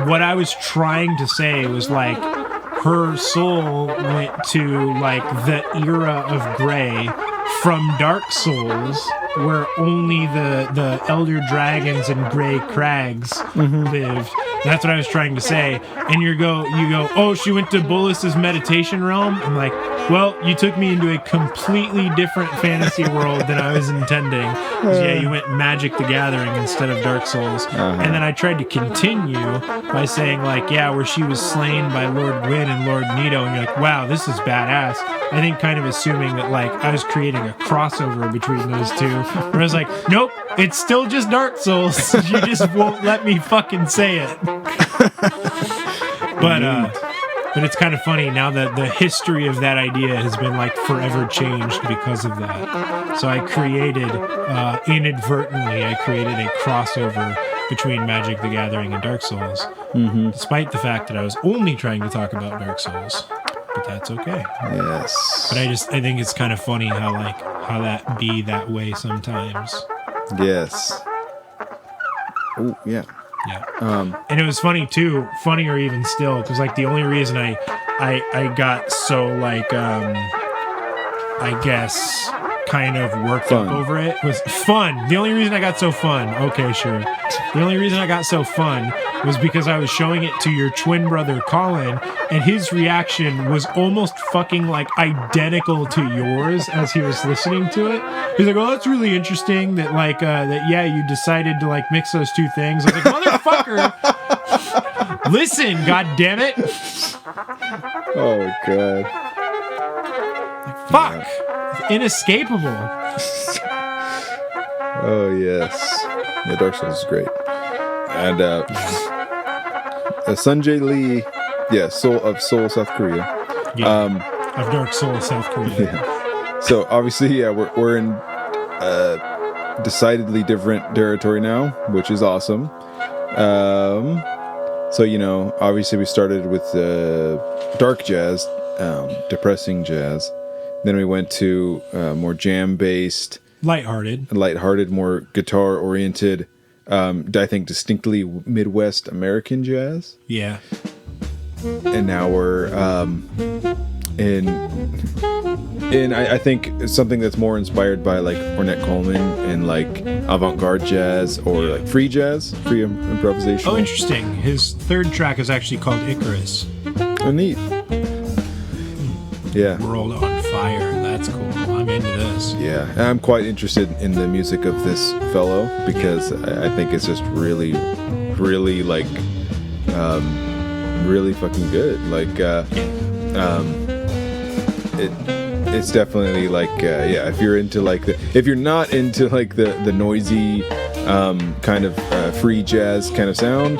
what I was trying to say was like, her soul went to like the era of gray from Dark Souls, where only the elder dragons and gray crags lived. That's what I was trying to say. And you go, oh, she went to Bolus's meditation realm? I'm like, well, you took me into a completely different fantasy world than I was intending. Yeah, you went Magic the Gathering instead of Dark Souls. And then I tried to continue by saying, like, yeah, where she was slain by Lord Gwyn and Lord Nito. And you're like, wow, this is badass. I think kind of assuming that, like, I was creating a crossover between those two. Where I was like, nope, it's still just Dark Souls. You just won't let me fucking say it. But it's kind of funny now that the history of that idea has been like forever changed because of that. So I created, inadvertently, a crossover between Magic the Gathering and Dark Souls, despite the fact that I was only trying to talk about Dark Souls. But that's okay. Yes. But I think it's kind of funny how that be that way sometimes. Yes. Oh, yeah. Yeah. And it was funnier even still, because like the only reason I got so like I guess kind of worked up over it was fun. The only reason I got so fun, okay, sure. The only reason I got so fun was because I was showing it to your twin brother Colin, and his reaction was almost fucking like identical to yours as he was listening to it. He's like, "Oh, that's really interesting that like you decided to like mix those two things." I was like, "Motherfucker, listen, god damn it!" Oh god. Like, fuck, it's inescapable. Oh yes, yeah, Dark Souls is great. And Sunjae Lee, Seoul, South Korea. Yeah, of Dark Soul, South Korea. Yeah. So obviously, yeah, we're in decidedly different territory now, which is awesome. So obviously we started with dark jazz, depressing jazz. Then we went to more jam-based, lighthearted, more guitar-oriented. I think distinctly Midwest American jazz. Yeah. And now we're in I think something that's more inspired by like Ornette Coleman and like avant-garde jazz or like free jazz, free improvisation. Oh, interesting. His third track is actually called Icarus. Oh, neat. Yeah. World on fire. That's cool. I'm into this. Yeah, I'm quite interested in the music of this fellow because I think it's just really, really like, really fucking good. Like, it's definitely like, if you're into like if you're not into like the noisy, kind of free jazz kind of sound,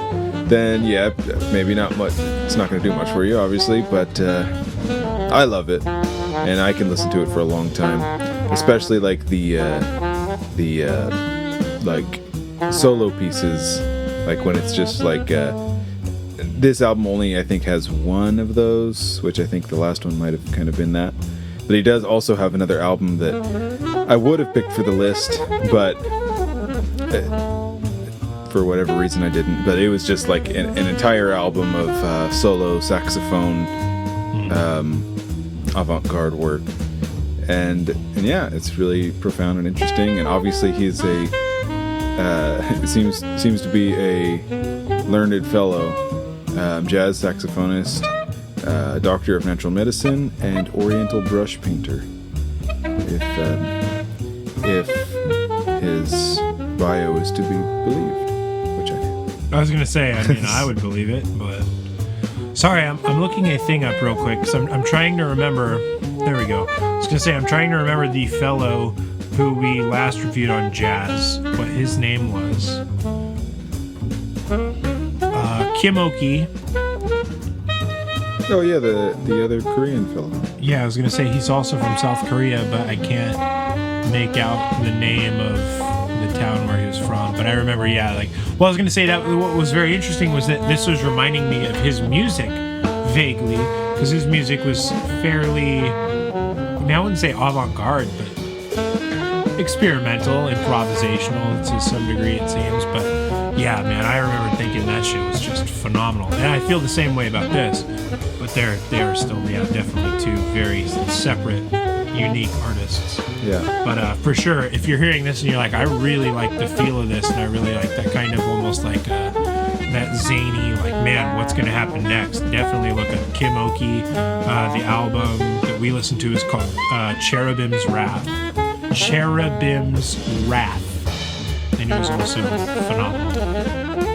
then yeah, maybe not much. It's not going to do much for you, obviously, but I love it. And I can listen to it for a long time, especially like the like solo pieces, like when it's just like this album only I think has one of those, which I think the last one might have kind of been that, But he does also have another album that I would have picked for the list, but for whatever reason I didn't. But it was just like an entire album of solo saxophone avant-garde work. And yeah, it's really profound and interesting. And obviously he's seems to be a learned fellow, jazz saxophonist, doctor of natural medicine, and oriental brush painter. If his bio is to be believed, which I do. I was gonna say, I mean, I would believe it, but sorry, I'm looking a thing up real quick because I'm trying to remember. There we go. I was gonna say I'm trying to remember the fellow who we last reviewed on jazz, what his name was. Kim Oki. Oh yeah, the other Korean fellow. Yeah, I was gonna say he's also from South Korea, but I can't make out the name of the town where he was from. But I remember, yeah, like, well, I was gonna say that what was very interesting was that this was reminding me of his music vaguely, because his music was fairly, I mean, I wouldn't say avant-garde, but experimental, improvisational to some degree, it seems. But yeah, man, I remember thinking that shit was just phenomenal, and I feel the same way about this. But they are still, yeah, definitely two very separate, unique artists. Yeah. But for sure, if you're hearing this and you're like, I really like the feel of this, and I really like that kind of almost like that zany, like, man, what's gonna happen next? Definitely look at Kim Oki. The album that we listened to is called Cherubim's Wrath. Cherubim's Wrath, and it was also phenomenal.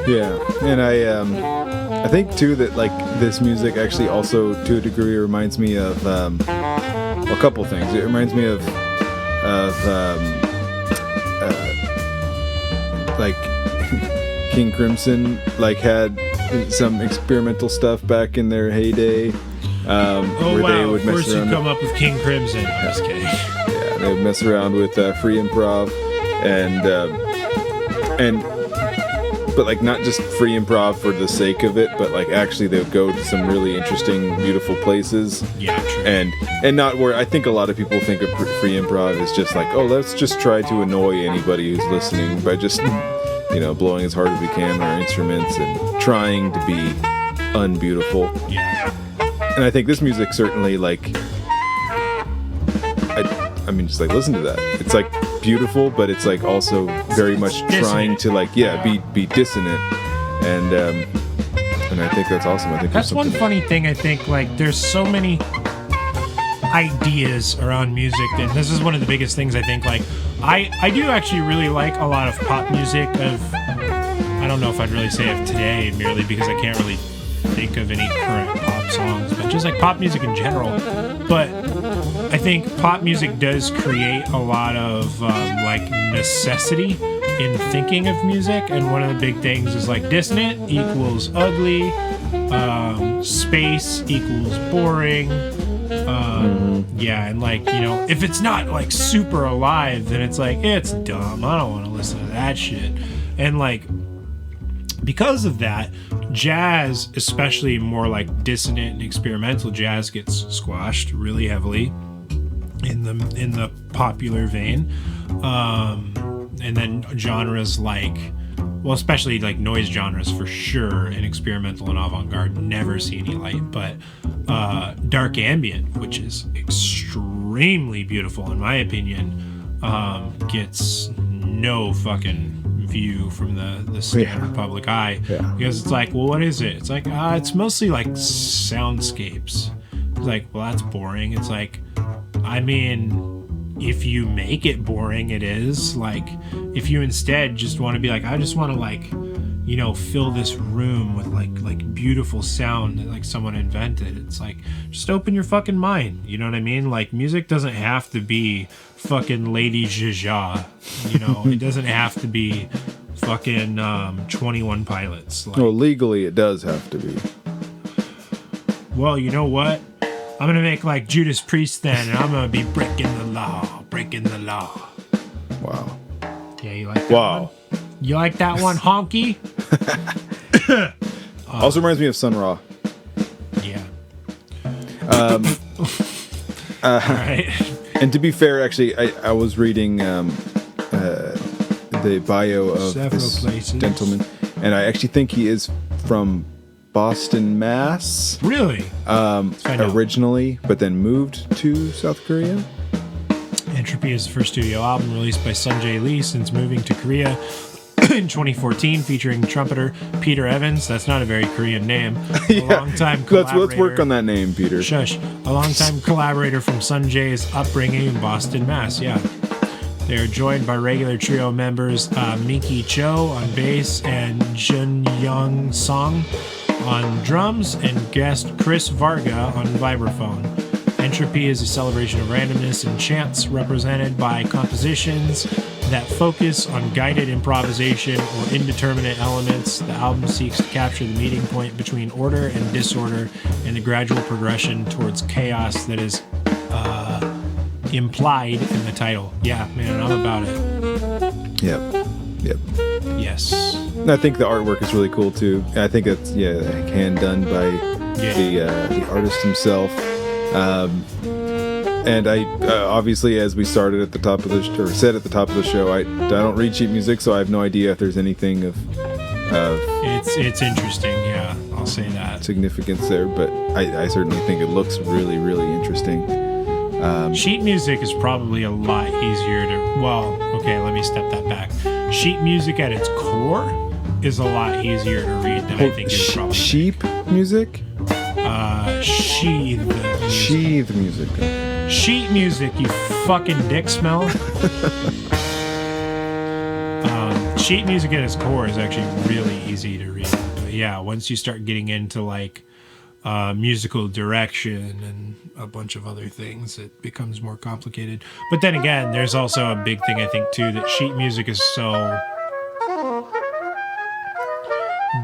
Yeah, and I think too that like this music actually also to a degree reminds me of a couple things. It reminds me of like King Crimson like had some experimental stuff back in their heyday. Where they would mess first around. You come up with King Crimson. I'm just kidding. Yeah, they would mess around with free improv and but like not just free improv for the sake of it, but like actually they would go to some really interesting, beautiful places. Yeah, true. And not where I think a lot of people think of free improv is just like, oh, let's just try to annoy anybody who's listening by just, you know, blowing as hard as we can on our instruments and trying to be unbeautiful. Yeah. And I think this music certainly like, I mean, just like listen to that. It's like beautiful, but it's like also very much trying to like, be dissonant. And I think that's awesome. I think that's one funny thing. I think like there's so many ideas around music, and this is one of the biggest things. I think like I do actually really like a lot of pop music of, I don't know if I'd really say of today, merely because I can't really think of any current pop songs, but just like pop music in general. But I think pop music does create a lot of like necessity in thinking of music, and one of the big things is like dissonant equals ugly, space equals boring. Yeah, and like, you know, if it's not like super alive, then it's like, it's dumb. I don't want to listen to that shit. And like, because of that, jazz, especially more like dissonant and experimental jazz, gets squashed really heavily in the popular vein. And then genres like, well, especially like noise genres for sure, and experimental and avant-garde never see any light. But dark ambient, which is extremely beautiful in my opinion, gets no fucking view from the standard public eye, because it's like, well, what is it? It's like it's mostly like soundscapes. It's like, well, that's boring. It's like, I mean, if you make it boring, it is. Like, if you instead just want to be like, I just want to like, you know, fill this room with like beautiful sound that like someone invented. It's like, just open your fucking mind. You know what I mean? Like, music doesn't have to be fucking Lady Jaja. You know, it doesn't have to be fucking 21 Pilots. Like, well, legally it does have to be. Well, you know what? I'm gonna make like Judas Priest then, and I'm gonna be breaking the law. Wow. Yeah, you like that one? You like that one, honky? Also reminds me of Sun Ra. Yeah. All right. And to be fair, actually, I was reading the bio of this gentleman, and I actually think he is from Boston, Mass. Really? Originally, but then moved to South Korea. Entropy is the first studio album released by Sunjae Lee since moving to Korea in 2014, featuring trumpeter Peter Evans. That's not a very Korean name. A longtime collaborator. Let's work on that name, Peter. Shush. A longtime collaborator from Sunjae's upbringing in Boston, Mass. Yeah. They are joined by regular trio members Miki Cho on bass and Jun Young Song on drums, and guest Chris Varga on vibraphone. Entropy is a celebration of randomness and chance, represented by compositions that focus on guided improvisation or indeterminate elements. The album seeks to capture the meeting point between order and disorder and the gradual progression towards chaos that is implied in the title. Yeah, man, I'm about it. Yep. Yes. I think the artwork is really cool too. I think it's hand done by the artist himself. And I obviously, as we started at the top of the said at the top of the show, I don't read sheet music, so I have no idea if there's anything of it's interesting. Yeah, I'll say that significance there, but I certainly think it looks really, really interesting. Sheet music is probably a lot easier to... Well, okay, let me step that back. Sheet music at its core is a lot easier to read than I think is probably... Sheep music? Sheath music. Sheath music. Sheet music, you fucking dick smell. Sheet music at its core is actually really easy to read. But yeah, once you start getting into like musical direction and a bunch of other things, it becomes more complicated. But then again, there's also a big thing I think too, that sheet music is so...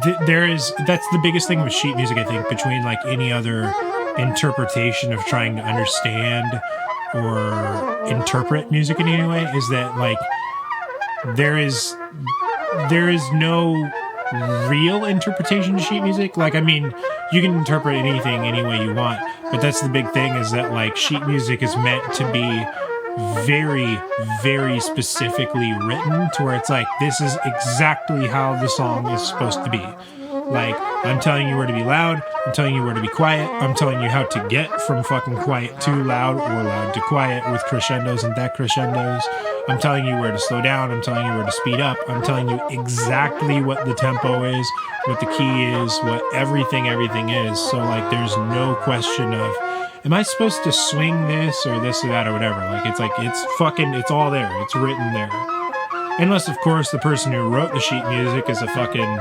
That's the biggest thing with sheet music, I think, between like any other interpretation of trying to understand or interpret music in any way, is that like there is no real interpretation to sheet music. Like, I mean, you can interpret anything any way you want, but that's the big thing, is that like sheet music is meant to be very, very specifically written to where it's like, this is exactly how the song is supposed to be. Like, I'm telling you where to be loud, I'm telling you where to be quiet, I'm telling you how to get from fucking quiet to loud or loud to quiet with crescendos and decrescendos. I'm telling you where to slow down, I'm telling you where to speed up, I'm telling you exactly what the tempo is, what the key is, what everything is. So like, there's no question of, am I supposed to swing this or this or that or whatever? Like, it's all there. It's written there. Unless, of course, the person who wrote the sheet music is a fucking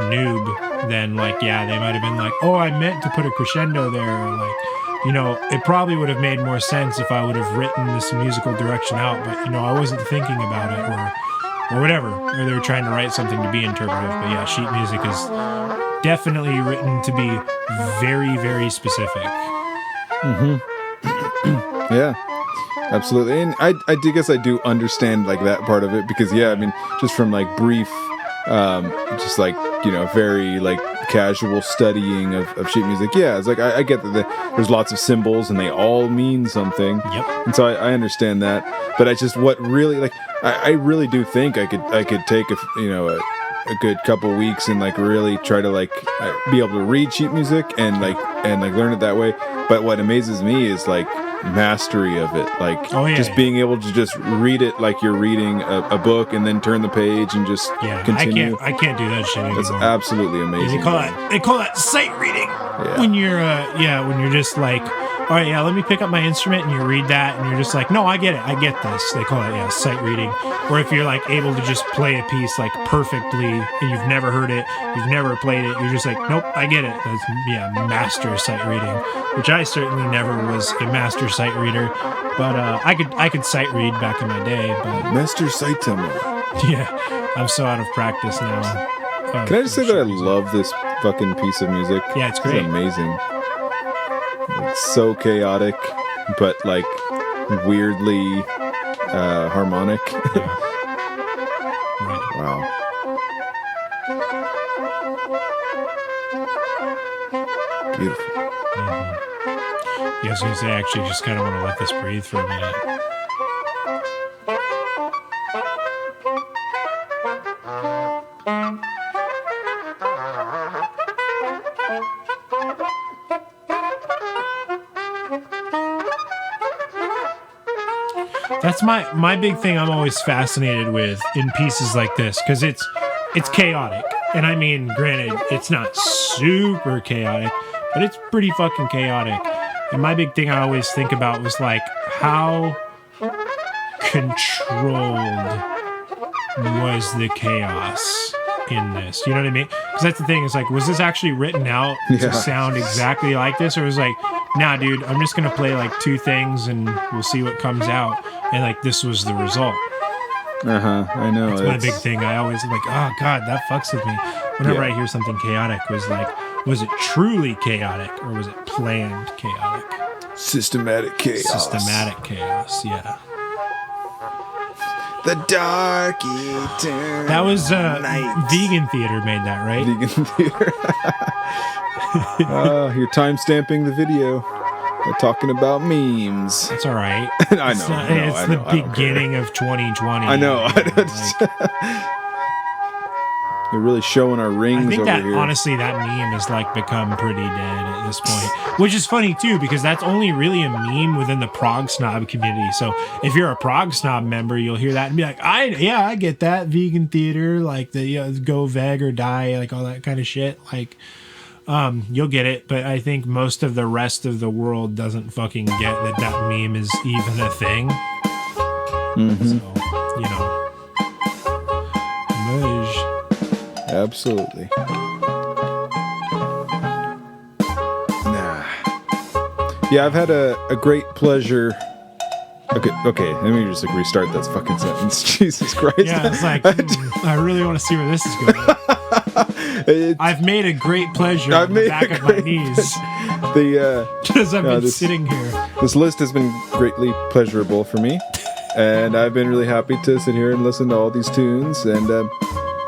noob, then like, yeah, they might have been like, oh, I meant to put a crescendo there. Or like, you know, it probably would have made more sense if I would have written this musical direction out, but, you know, I wasn't thinking about it or whatever. Or they were trying to write something to be interpretive. But yeah, sheet music is definitely written to be very, very specific. Yeah, absolutely. And I guess I do understand like that part of it, because I mean, just from like brief just like, you know, very like casual studying of sheet music, it's like I get that there's lots of symbols and they all mean something. Yep. And so I understand that, but I just, what really, like, I really do think I could take a good couple weeks and like really try to like be able to read sheet music and learn it that way. But what amazes me is like mastery of it, like just being able to just read it like you're reading a book and then turn the page and just continue. I can't do that shit anymore. That's absolutely amazing. They call that sight reading when you're when you're just like, all right, let me pick up my instrument, and you read that and you're just like, no, I get it, I get this. They call it sight reading. Or if you're like able to just play a piece like perfectly and you've never heard it, you've never played it, you're just like, nope, I get it. That's master sight reading, which I certainly never was a master sight reader, but I could sight read back in my day. But Master Saitama. Yeah, I'm so out of practice now. Can I just say that I love this fucking piece of music? Yeah, it's great. It's amazing. It's so chaotic, but like weirdly harmonic. Yeah. Right. Wow. Beautiful. Mm-hmm. Yeah, I was going to say, I actually just kind of want to let this breathe for a minute. That's my big thing I'm always fascinated with in pieces like this, because it's chaotic. And I mean, granted, it's not super chaotic, but it's pretty fucking chaotic. And my big thing I always think about was like, how controlled was the chaos in this? You know what I mean? Because that's the thing, is like, was this actually written out to sound exactly like this? Or was it like, nah, dude, I'm just going to play like two things and we'll see what comes out. And like, this was the result. I know. That's my big thing. I always like, oh God, that fucks with me. Whenever I hear something chaotic, was it truly chaotic or was it planned chaotic? Systematic chaos. Systematic chaos, yeah. The Dark Eternal. That was Vegan Theater made that, right? Vegan Theater. You're time-stamping the video. They're talking about memes. That's all right. I know. It's the beginning of 2020. I know. They're really showing our rings I think over that, here. honestly, that meme has like become pretty dead at this point. Which is funny, too, because that's only really a meme within the prog snob community. So if you're a prog snob member, you'll hear that and be like, I get that. Vegan theater, like the go veg or die, like all that kind of shit. Like, you'll get it, but I think most of the rest of the world doesn't fucking get that meme is even a thing. Mm-hmm. So, you know. Moj. Absolutely. Nah. Yeah, I've had a great pleasure. Okay, let me just restart that fucking sentence. Jesus Christ. Yeah, it's like, I really want to see where this is going. I've made a great pleasure on the back of my knees. Because I've been sitting here. This list has been greatly pleasurable for me. And I've been really happy to sit here and listen to all these tunes. And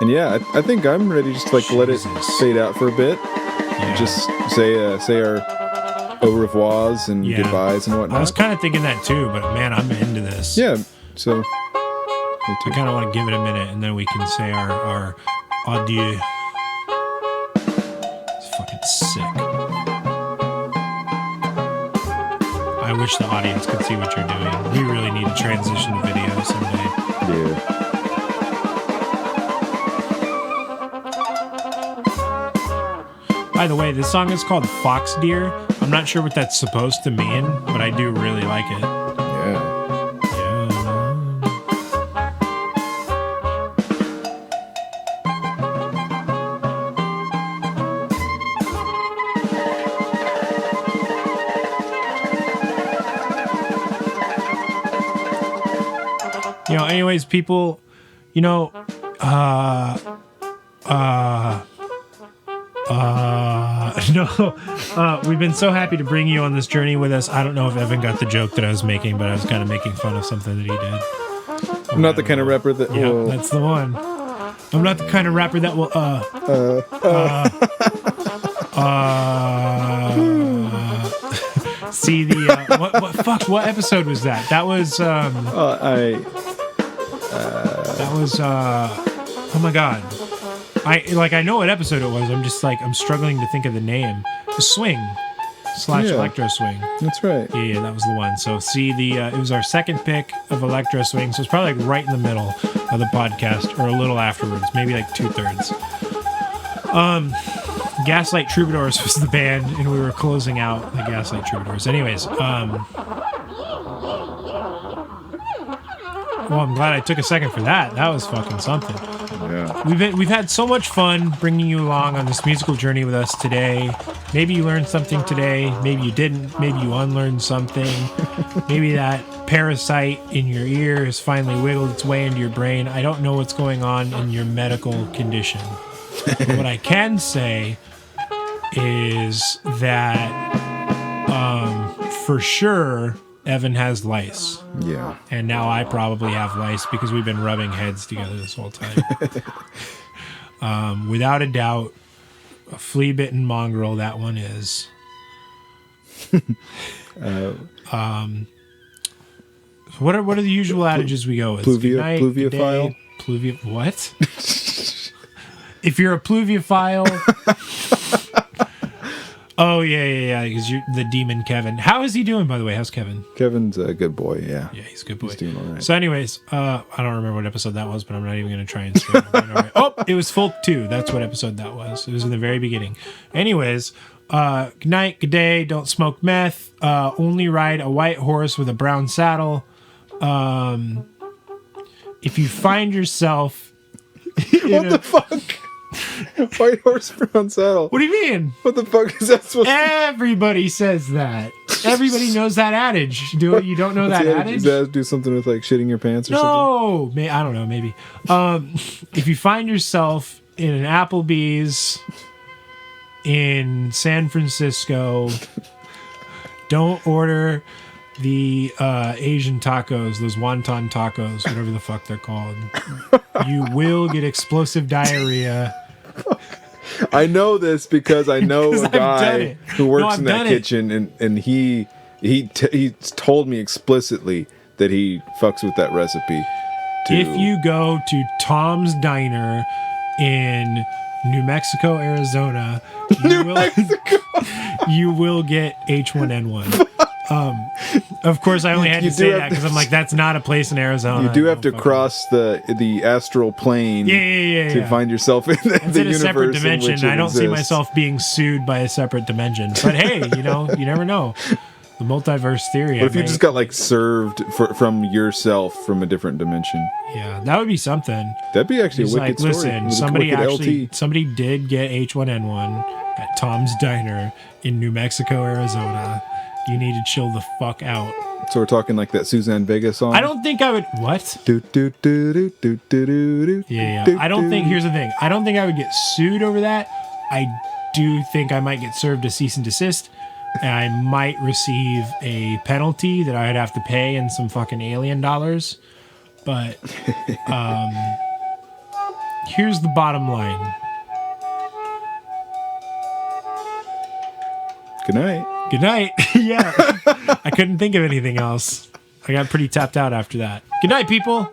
yeah, I think I'm ready just to like let it fade out for a bit. Yeah. Just say our au revoirs and goodbyes and whatnot. I was kind of thinking that too, but man, I'm into this. Yeah, so I kind of want to give it a minute and then we can say our adieu. It's fucking sick. I wish the audience could see what you're doing. We really need to transition to video someday. Yeah. By the way, this song is called Fox Deer. I'm not sure what that's supposed to mean, but I do really like it. Yeah. You know, anyways, people, you know, we've been so happy to bring you on this journey with us. I don't know if Evan got the joke that I was making, but I was kind of making fun of something that he did. I'm not the kind of rapper that will... Yeah, that's the one. I'm not the kind of rapper that will, see the, what episode was that? That was, oh my God. I know what episode it was. I'm just like, I'm struggling to think of the name. The Swing / Electro Swing. That's right. Yeah, that was the one. So see it was our second pick of Electro Swing. So it's probably like right in the middle of the podcast or a little afterwards, maybe like 2/3. Gaslight Troubadours was the band and we were closing out the Gaslight Troubadours. Anyways, well, I'm glad I took a second for that. That was fucking something. Yeah. We've had so much fun bringing you along on this musical journey with us today. Maybe you learned something today. Maybe you didn't. Maybe you unlearned something. Maybe that parasite in your ear has finally wiggled its way into your brain. I don't know what's going on in your medical condition. But what I can say is that for sure Evan has lice. Yeah. And now I probably have lice because we've been rubbing heads together this whole time. Without a doubt, a flea-bitten mongrel, that one is. What are the usual adages we go with? Good night, good day, pluviophile. What? If you're a pluviophile. Oh yeah, because you're the demon Kevin. How is he doing, by the way? How's Kevin? Kevin's a good boy. Yeah, he's a good boy. He's doing all right. So, anyways, I don't remember what episode that was, but I'm not even going to try and say it. Right. Oh, it was Folk 2. That's what episode that was. It was in the very beginning. Anyways, good night, good day. Don't smoke meth. Only ride a white horse with a brown saddle. If you find yourself, what the fuck? White horse, brown saddle. What do you mean? What the fuck is that supposed to Everybody says that. Everybody knows that adage. You don't know that adage? Does that do something with like shitting your pants or something? No, I don't know. Maybe. If you find yourself in an Applebee's in San Francisco, don't order the Asian tacos, those wonton tacos, whatever the fuck they're called. You will get explosive diarrhea. I know this because I know a guy who works in that kitchen, and he told me explicitly that he fucks with that recipe. If you go to Tom's Diner in New Mexico, Arizona, you will get H1N1. Of course, I only had to say that because I'm like, that's not a place in Arizona. You do have to cross the astral plane to find yourself in the universe. It's a separate dimension. I don't see exists. myself being sued by a separate dimension. But hey, you never know. The multiverse theory. What if you just got like served from yourself from a different dimension? Yeah, that would be something. That'd be actually a wicked story. Listen, somebody did get H1N1 at Tom's Diner in New Mexico, Arizona. You need to chill the fuck out. So we're talking like that Suzanne Vega song? I don't think I would... What? Yeah. I don't think... Here's the thing. I don't think I would get sued over that. I do think I might get served a cease and desist. And I might receive a penalty that I'd have to pay in some fucking alien dollars. But here's the bottom line. Good night. Good night. Yeah. I couldn't think of anything else. I got pretty tapped out after that. Good night, people.